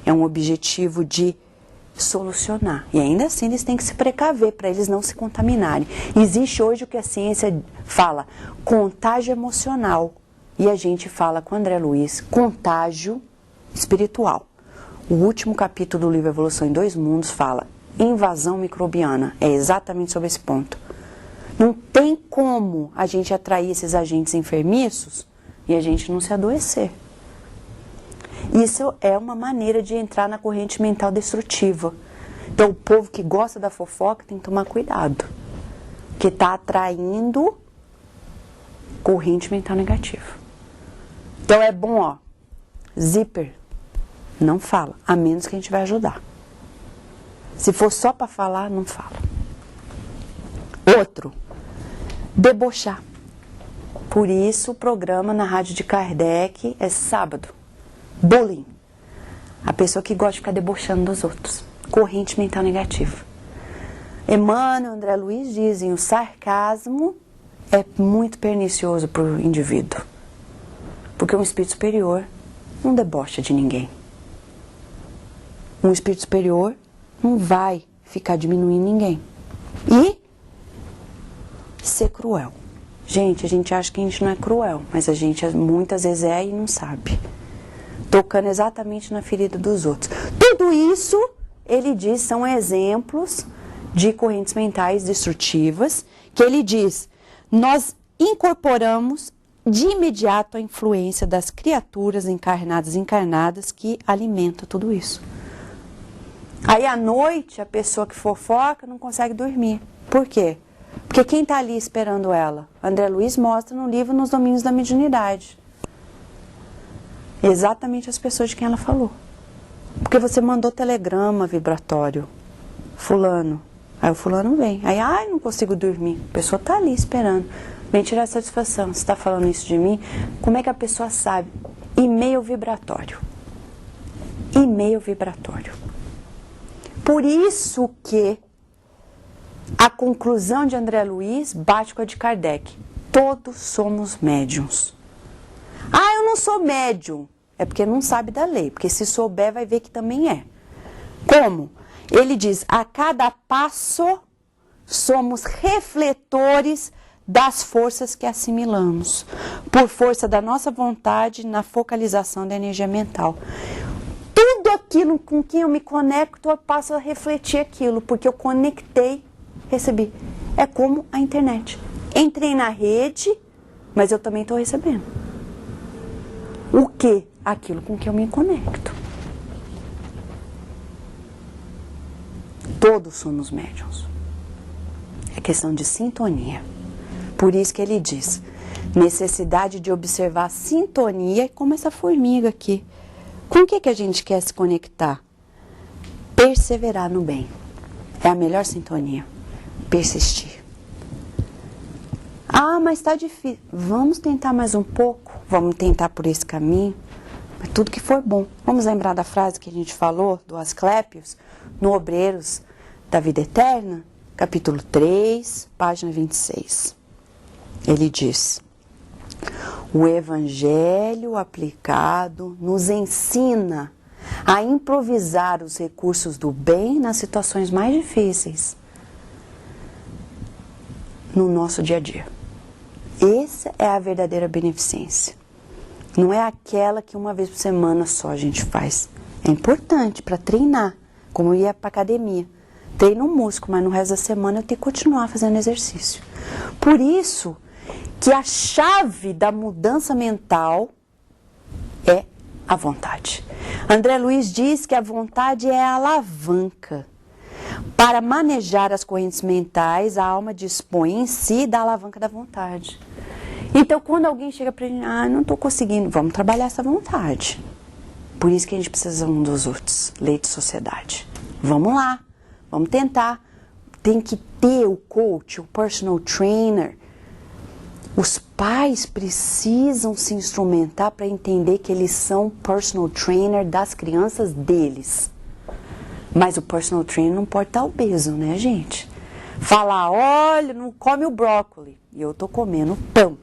É um objetivo de solucionar. E ainda assim eles têm que se precaver para eles não se contaminarem. Existe hoje o que a ciência fala, contágio emocional. E a gente fala com André Luiz, contágio espiritual. O último capítulo do livro Evolução em Dois Mundos fala invasão microbiana. É exatamente sobre esse ponto. Não tem como a gente atrair esses agentes enfermiços e a gente não se adoecer. Isso é uma maneira de entrar na corrente mental destrutiva. Então, o povo que gosta da fofoca tem que tomar cuidado, que está atraindo corrente mental negativa. Então, é bom, zíper, não fala, a menos que a gente vai ajudar. Se for só para falar, não fala. Outro, debochar. Por isso, o programa na Rádio de Kardec é sábado. Bullying. A pessoa que gosta de ficar debochando dos outros. Corrente mental negativa. Emmanuel e André Luiz dizem: o sarcasmo é muito pernicioso para o indivíduo. Porque um espírito superior não debocha de ninguém. Um espírito superior não vai ficar diminuindo ninguém. E ser cruel. Gente, a gente acha que a gente não é cruel, mas a gente muitas vezes é e não sabe. Tocando exatamente na ferida dos outros. Tudo isso, ele diz, são exemplos de correntes mentais destrutivas, que ele diz, nós incorporamos de imediato a influência das criaturas encarnadas e encarnadas que alimentam tudo isso. Aí à noite, a pessoa que fofoca não consegue dormir. Por quê? Porque quem está ali esperando ela? André Luiz mostra no livro Nos Domínios da Mediunidade. Exatamente as pessoas de quem ela falou. Porque você mandou telegrama vibratório. Fulano. Aí o fulano vem. Aí, ai, não consigo dormir. A pessoa está ali esperando. Vem tirar satisfação. Você está falando isso de mim? Como é que a pessoa sabe? E-mail vibratório. E-mail vibratório. Por isso que a conclusão de André Luiz bate com a de Kardec. Todos somos médiuns. Ah, eu não sou médium. É porque não sabe da lei. Porque se souber, vai ver que também é. Como? Ele diz, a cada passo somos refletores das forças que assimilamos. Por força da nossa vontade na focalização da energia mental. Tudo aquilo com quem eu me conecto, eu passo a refletir aquilo. Porque eu conectei, recebi. É como a internet. Entrei na rede, mas eu também estou recebendo. O que? Aquilo com que eu me conecto. Todos somos médiuns. É questão de sintonia. Por isso que ele diz, necessidade de observar a sintonia, como essa formiga aqui. Com o que a gente quer se conectar? Perseverar no bem. É a melhor sintonia. Persistir. Ah, mas está difícil. Vamos tentar mais um pouco? Vamos tentar por esse caminho? Mas tudo que for bom. Vamos lembrar da frase que a gente falou, do Asclépios, no Obreiros da Vida Eterna, capítulo 3, página 26. Ele diz, o Evangelho aplicado nos ensina a improvisar os recursos do bem nas situações mais difíceis no nosso dia a dia. Essa é a verdadeira beneficência. Não é aquela que uma vez por semana só a gente faz. É importante para treinar, como eu ia para academia. Treino um músculo, mas no resto da semana eu tenho que continuar fazendo exercício. Por isso que a chave da mudança mental é a vontade. André Luiz diz que a vontade é a alavanca. Para manejar as correntes mentais, a alma dispõe em si da alavanca da vontade. Então, quando alguém chega para ele, não estou conseguindo, vamos trabalhar essa vontade. Por isso que a gente precisa um dos outros, lei de sociedade. Vamos lá, vamos tentar. Tem que ter o coach, o personal trainer. Os pais precisam se instrumentar para entender que eles são personal trainer das crianças deles. Mas o personal trainer não pode estar obeso, né, gente? Falar, olha, não come o brócolis. E eu tô comendo pão.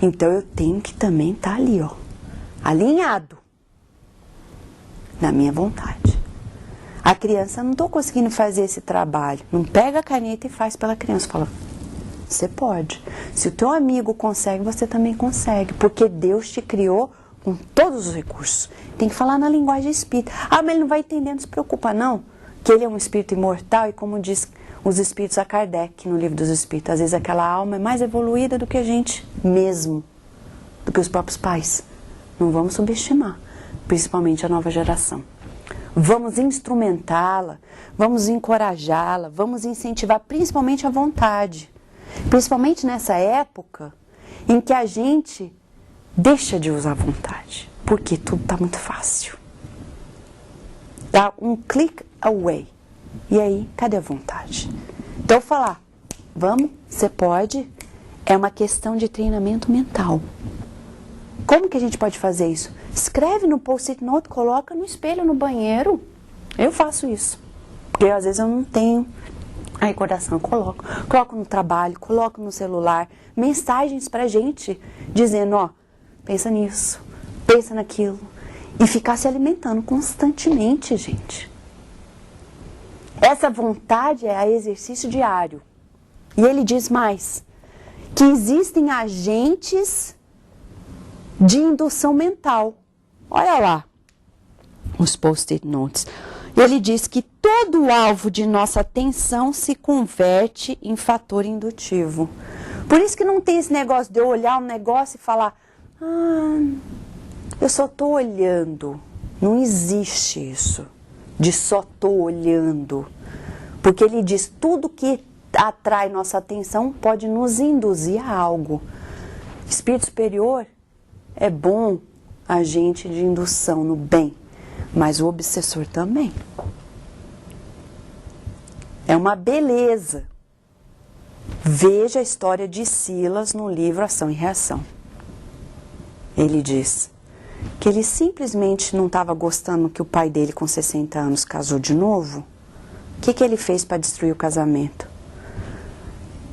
Então eu tenho que também estar ali, ó, alinhado na minha vontade. A criança, não tô conseguindo fazer esse trabalho. Não pega a caneta e faz pela criança. Fala, você pode. Se o teu amigo consegue, você também consegue. Porque Deus te criou com todos os recursos. Tem que falar na linguagem espírita. Ah, mas ele não vai entender, não se preocupa não. Que ele é um espírito imortal e como diz os espíritos a Kardec no Livro dos Espíritos, às vezes aquela alma é mais evoluída do que a gente mesmo, do que os próprios pais. Não vamos subestimar, principalmente a nova geração. Vamos instrumentá-la, vamos encorajá-la, vamos incentivar principalmente a vontade. Principalmente nessa época em que a gente deixa de usar a vontade, porque tudo está muito fácil. Dá um click away. E aí, cadê a vontade? Então, falar, vamos, você pode, é uma questão de treinamento mental. Como que a gente pode fazer isso? Escreve no post-it note, coloca no espelho no banheiro. Eu faço isso. Porque às vezes eu não tenho a recordação. Eu coloco no trabalho, coloco no celular. Mensagens pra gente dizendo, ó, pensa nisso, pensa naquilo. E ficar se alimentando constantemente, gente. Essa vontade é exercício diário. E ele diz mais, que existem agentes de indução mental. Olha lá, os post-it notes. Ele diz que todo alvo de nossa atenção se converte em fator indutivo. Por isso que não tem esse negócio de eu olhar um negócio e falar, eu só estou olhando. Não existe isso, de só estou olhando. Porque ele diz, tudo que atrai nossa atenção pode nos induzir a algo. Espírito superior é bom agente de indução no bem, mas o obsessor também. É uma beleza. Veja a história de Silas no livro Ação e Reação. Ele diz que ele simplesmente não estava gostando que o pai dele com 60 anos casou de novo. O que ele fez para destruir o casamento?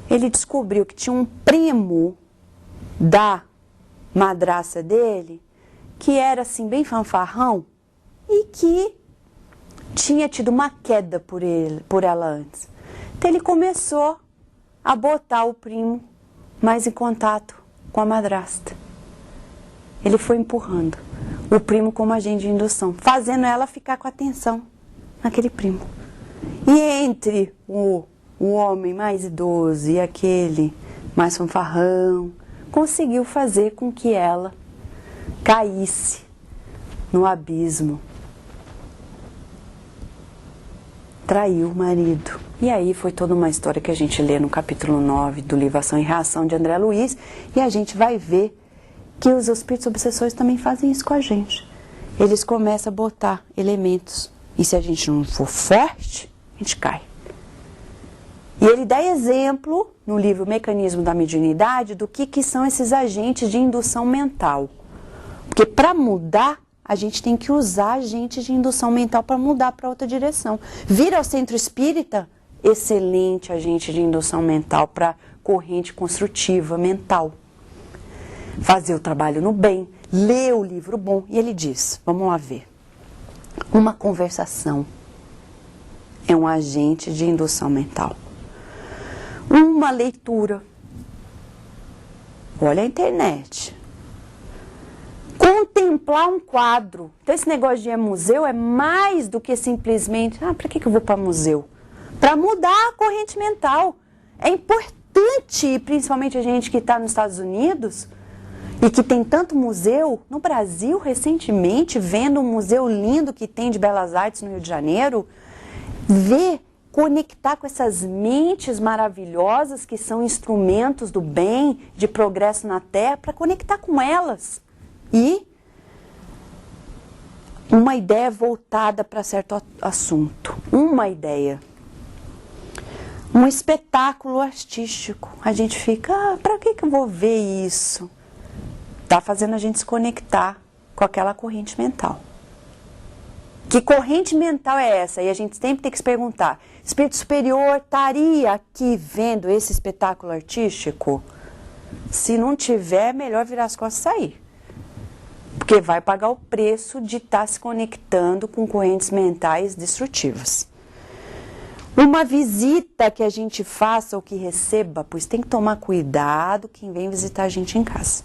Ele descobriu que tinha um primo da madraça dele, que era assim bem fanfarrão e que tinha tido uma queda por ela antes. Então ele começou a botar o primo mais em contato com a madrasta. Ele foi empurrando o primo como agente de indução, fazendo ela ficar com atenção naquele primo. E entre o homem mais idoso e aquele mais fanfarrão, conseguiu fazer com que ela caísse no abismo. Traiu o marido. E aí foi toda uma história que a gente lê no capítulo 9 do livro Ação e Reação de André Luiz, e a gente vai ver que os espíritos obsessores também fazem isso com a gente. Eles começam a botar elementos, e se a gente não for forte, a gente cai. E ele dá exemplo no livro Mecanismo da Mediunidade do que são esses agentes de indução mental. Porque para mudar, a gente tem que usar agentes de indução mental para mudar para outra direção. Vir ao centro espírita, excelente agente de indução mental para corrente construtiva mental. Fazer o trabalho no bem, ler o livro bom. E ele diz, vamos lá ver, uma conversação é um agente de indução mental. Uma leitura, olha a internet, contemplar um quadro. Então esse negócio de ir a museu é mais do que simplesmente, para que eu vou para museu? Para mudar a corrente mental. É importante, principalmente a gente que está nos Estados Unidos e que tem tanto museu, no Brasil recentemente, vendo um museu lindo que tem de Belas Artes no Rio de Janeiro, conectar com essas mentes maravilhosas que são instrumentos do bem, de progresso na Terra, para conectar com elas. E uma ideia voltada para certo assunto. Uma ideia. Um espetáculo artístico. A gente fica, para que eu vou ver isso? Está fazendo a gente se conectar com aquela corrente mental. Que corrente mental é essa? E a gente sempre tem que se perguntar, espírito superior estaria aqui vendo esse espetáculo artístico? Se não tiver, é melhor virar as costas e sair. Porque vai pagar o preço de estar se conectando com correntes mentais destrutivas. Uma visita que a gente faça ou que receba, pois tem que tomar cuidado quem vem visitar a gente em casa.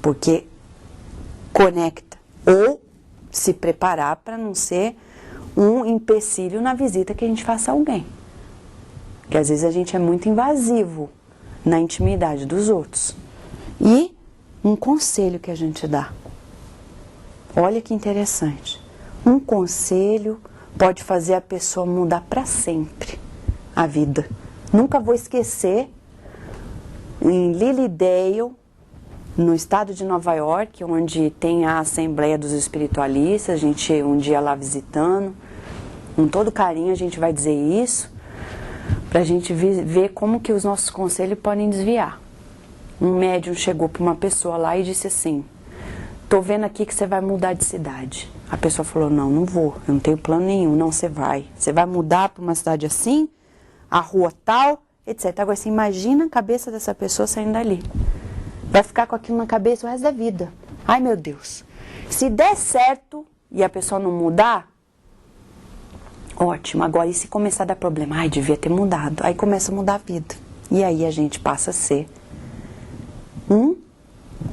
Porque conecta. Ou se preparar para não ser um empecilho na visita que a gente faça a alguém. Porque às vezes a gente é muito invasivo na intimidade dos outros. E um conselho que a gente dá. Olha que interessante. Um conselho pode fazer a pessoa mudar para sempre a vida. Nunca vou esquecer, em Lilydale, no estado de Nova York, onde tem a Assembleia dos Espiritualistas, a gente um dia lá visitando, com todo carinho a gente vai dizer isso, para a gente ver como que os nossos conselhos podem desviar. Um médium chegou para uma pessoa lá e disse assim: tô vendo aqui que você vai mudar de cidade. A pessoa falou: não, não vou, eu não tenho plano nenhum. Não, você vai mudar para uma cidade assim, a rua tal, etc. Agora, você imagina a cabeça dessa pessoa saindo dali. Vai ficar com aquilo na cabeça o resto da vida. Ai, meu Deus. Se der certo e a pessoa não mudar, ótimo. Agora, e se começar a dar problema? Ai, devia ter mudado. Aí começa a mudar a vida. E aí a gente passa a ser um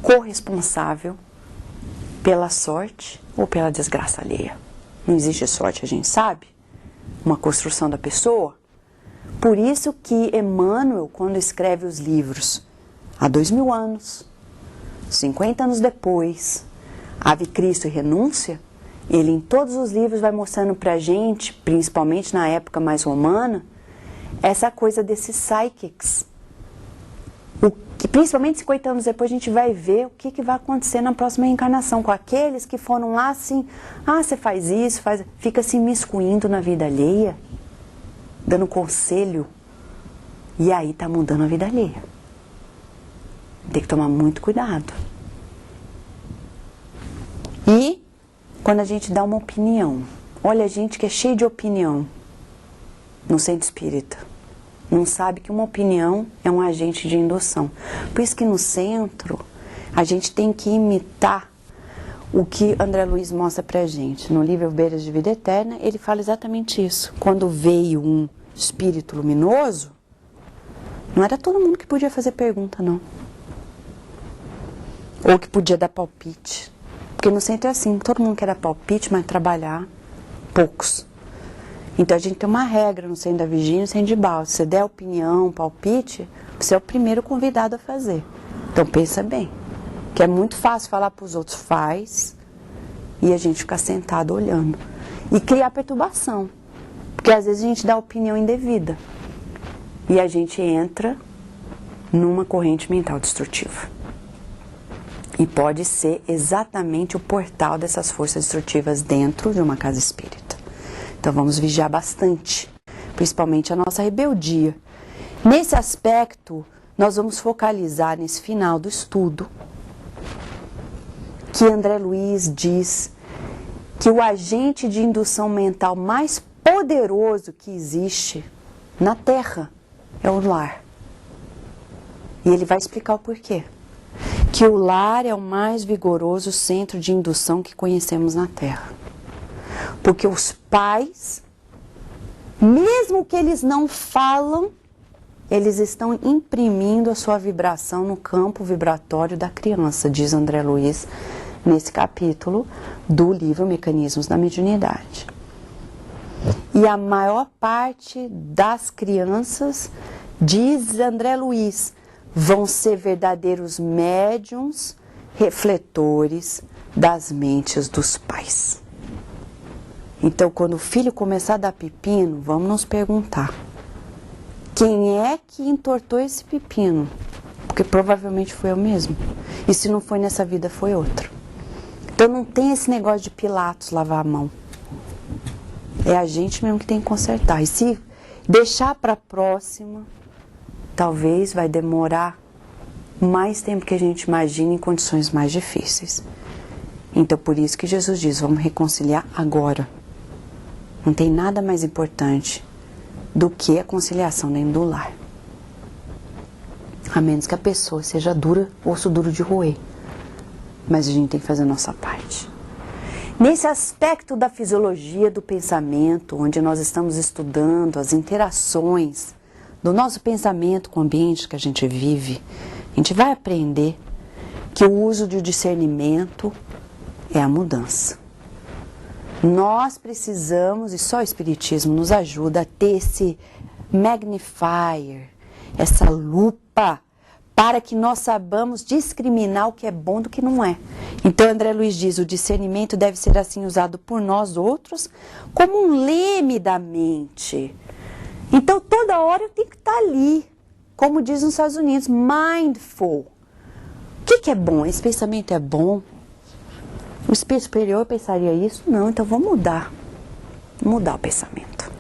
corresponsável pela sorte ou pela desgraça alheia. Não existe sorte, a gente sabe. Uma construção da pessoa. Por isso que Emmanuel, quando escreve os livros há 2000 anos, 50 anos depois, Ave Cristo e Renúncia, ele em todos os livros vai mostrando pra gente, principalmente na época mais romana, essa coisa desses psychics. Que principalmente 50 anos depois a gente vai ver o que vai acontecer na próxima reencarnação com aqueles que foram lá assim, você faz isso, fica se imiscuindo na vida alheia, dando conselho, e aí tá mudando a vida alheia. Tem que tomar muito cuidado. E quando a gente dá uma opinião, olha, a gente que é cheio de opinião no centro espírita, não sabe que uma opinião é um agente de indução. Por isso que no centro a gente tem que imitar o que André Luiz mostra pra gente. No livro Beiras de Vida Eterna, ele fala exatamente isso. Quando veio um espírito luminoso, não era todo mundo que podia fazer pergunta, não. Ou que podia dar palpite. Porque no centro é assim, todo mundo quer dar palpite, mas trabalhar, poucos. Então a gente tem uma regra no centro da vigília e no centro de balde. Se você der opinião, palpite, você é o primeiro convidado a fazer. Então pensa bem, que é muito fácil falar para os outros, faz, e a gente ficar sentado olhando. E criar perturbação, porque às vezes a gente dá opinião indevida. E a gente entra numa corrente mental destrutiva. E pode ser exatamente o portal dessas forças destrutivas dentro de uma casa espírita. Então vamos vigiar bastante, principalmente a nossa rebeldia. Nesse aspecto, nós vamos focalizar nesse final do estudo, que André Luiz diz que o agente de indução mental mais poderoso que existe na Terra é o lar. E ele vai explicar o porquê. Que o lar é o mais vigoroso centro de indução que conhecemos na Terra. Porque os pais, mesmo que eles não falam, eles estão imprimindo a sua vibração no campo vibratório da criança, diz André Luiz nesse capítulo do livro Mecanismos da Mediunidade. E a maior parte das crianças, diz André Luiz, vão ser verdadeiros médiuns, refletores das mentes dos pais. Então, quando o filho começar a dar pepino, vamos nos perguntar: quem é que entortou esse pepino? Porque provavelmente foi eu mesmo. E se não foi nessa vida, foi outra. Então não tem esse negócio de Pilatos lavar a mão. É a gente mesmo que tem que consertar. E se deixar para a próxima, talvez vai demorar mais tempo que a gente imagina em condições mais difíceis. Então por isso que Jesus diz, vamos reconciliar agora. Não tem nada mais importante do que a conciliação dentro do lar. A menos que a pessoa seja dura, osso duro de roer. Mas a gente tem que fazer a nossa parte. Nesse aspecto da fisiologia do pensamento, onde nós estamos estudando as interações do nosso pensamento com o ambiente que a gente vive, a gente vai aprender que o uso do discernimento é a mudança. Nós precisamos, e só o Espiritismo nos ajuda a ter esse magnifier, essa lupa, para que nós saibamos discriminar o que é bom do que não é. Então André Luiz diz, o discernimento deve ser assim usado por nós outros como um leme da mente. Então toda hora eu tenho que estar ali, como diz nos Estados Unidos, mindful. O que é bom? Esse pensamento é bom? O espírito superior pensaria isso? Não, então vamos mudar. Mudar o pensamento.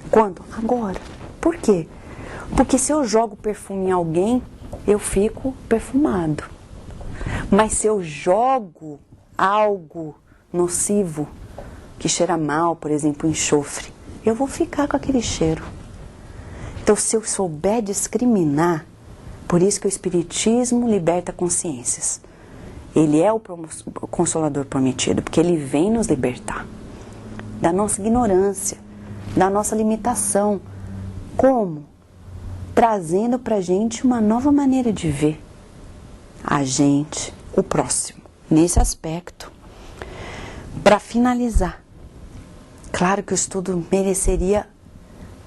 Quando? Agora. Por quê? Porque se eu jogo perfume em alguém, eu fico perfumado. Mas se eu jogo algo nocivo, que cheira mal, por exemplo, enxofre, eu vou ficar com aquele cheiro. Então, se eu souber discriminar, por isso que o Espiritismo liberta consciências. Ele é o Consolador prometido, porque ele vem nos libertar da nossa ignorância, da nossa limitação. Como? Trazendo pra gente uma nova maneira de ver a gente, o próximo, nesse aspecto. Para finalizar, claro que o estudo mereceria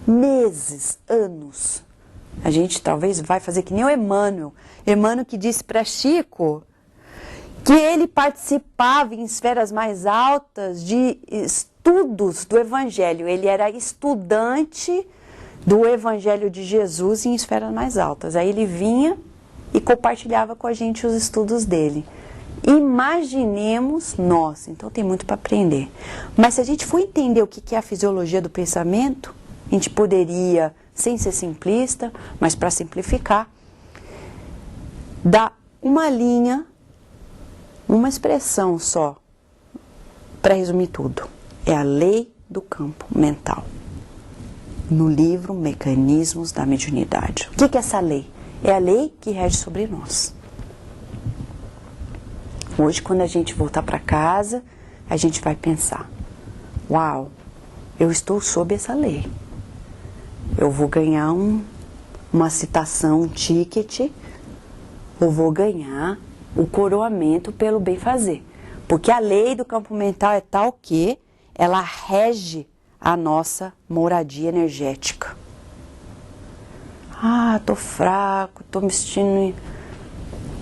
meses, anos. A gente talvez vai fazer que nem o Emmanuel. Emmanuel que disse para Chico que ele participava em esferas mais altas de estudos do Evangelho. Ele era estudante do Evangelho de Jesus em esferas mais altas. Aí ele vinha e compartilhava com a gente os estudos dele. Imaginemos nós, então tem muito para aprender. Mas se a gente for entender o que é a fisiologia do pensamento, a gente poderia, sem ser simplista, mas para simplificar, dar uma linha, uma expressão só, para resumir tudo. É a lei do campo mental. No livro Mecanismos da Mediunidade. O que é essa lei? É a lei que rege sobre nós. Hoje, quando a gente voltar para casa, a gente vai pensar: uau, eu estou sob essa lei. Eu vou ganhar uma citação, um ticket, ou vou ganhar o coroamento pelo bem fazer. Porque a lei do campo mental é tal que ela rege a nossa moradia energética. Ah, tô fraco, tô me sentindo...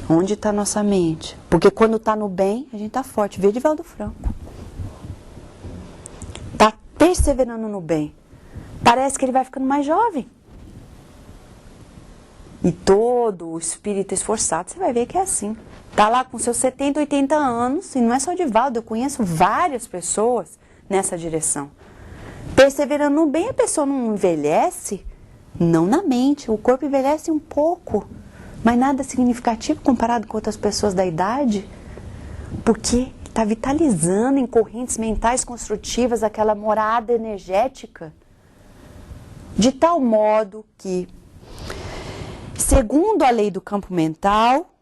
Onde está a nossa mente? Porque quando está no bem, a gente está forte. Vê Divaldo Franco. Está perseverando no bem. Parece que ele vai ficando mais jovem. E todo o espírito esforçado, você vai ver que é assim. Está lá com seus 70, 80 anos, e não é só o Divaldo, eu conheço várias pessoas nessa direção. Perseverando no bem, a pessoa não envelhece, não na mente, o corpo envelhece um pouco, mas nada significativo comparado com outras pessoas da idade, porque está vitalizando em correntes mentais construtivas aquela morada energética, de tal modo que, segundo a lei do campo mental,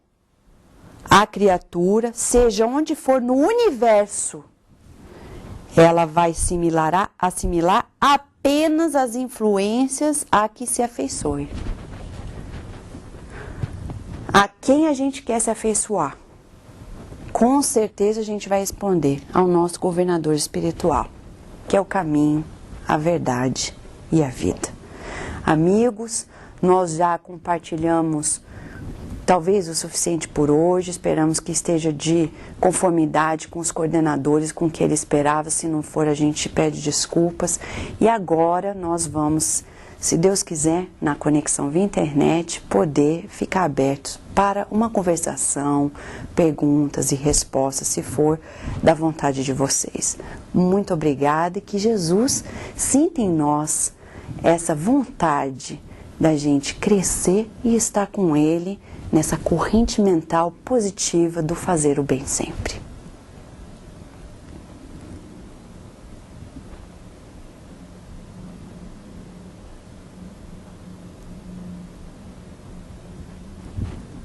a criatura, seja onde for no universo, ela vai assimilar apenas as influências a que se afeiçoe. A quem a gente quer se afeiçoar? Com certeza a gente vai responder ao nosso governador espiritual, que é o caminho, a verdade e a vida. Amigos, nós já compartilhamos talvez o suficiente por hoje, esperamos que esteja de conformidade com os coordenadores, com o que ele esperava. Se não for, a gente pede desculpas. E agora nós vamos, se Deus quiser, na conexão via internet, poder ficar abertos para uma conversação, perguntas e respostas, se for da vontade de vocês. Muito obrigada e que Jesus sinta em nós essa vontade da gente crescer e estar com Ele nessa corrente mental positiva do fazer o bem sempre.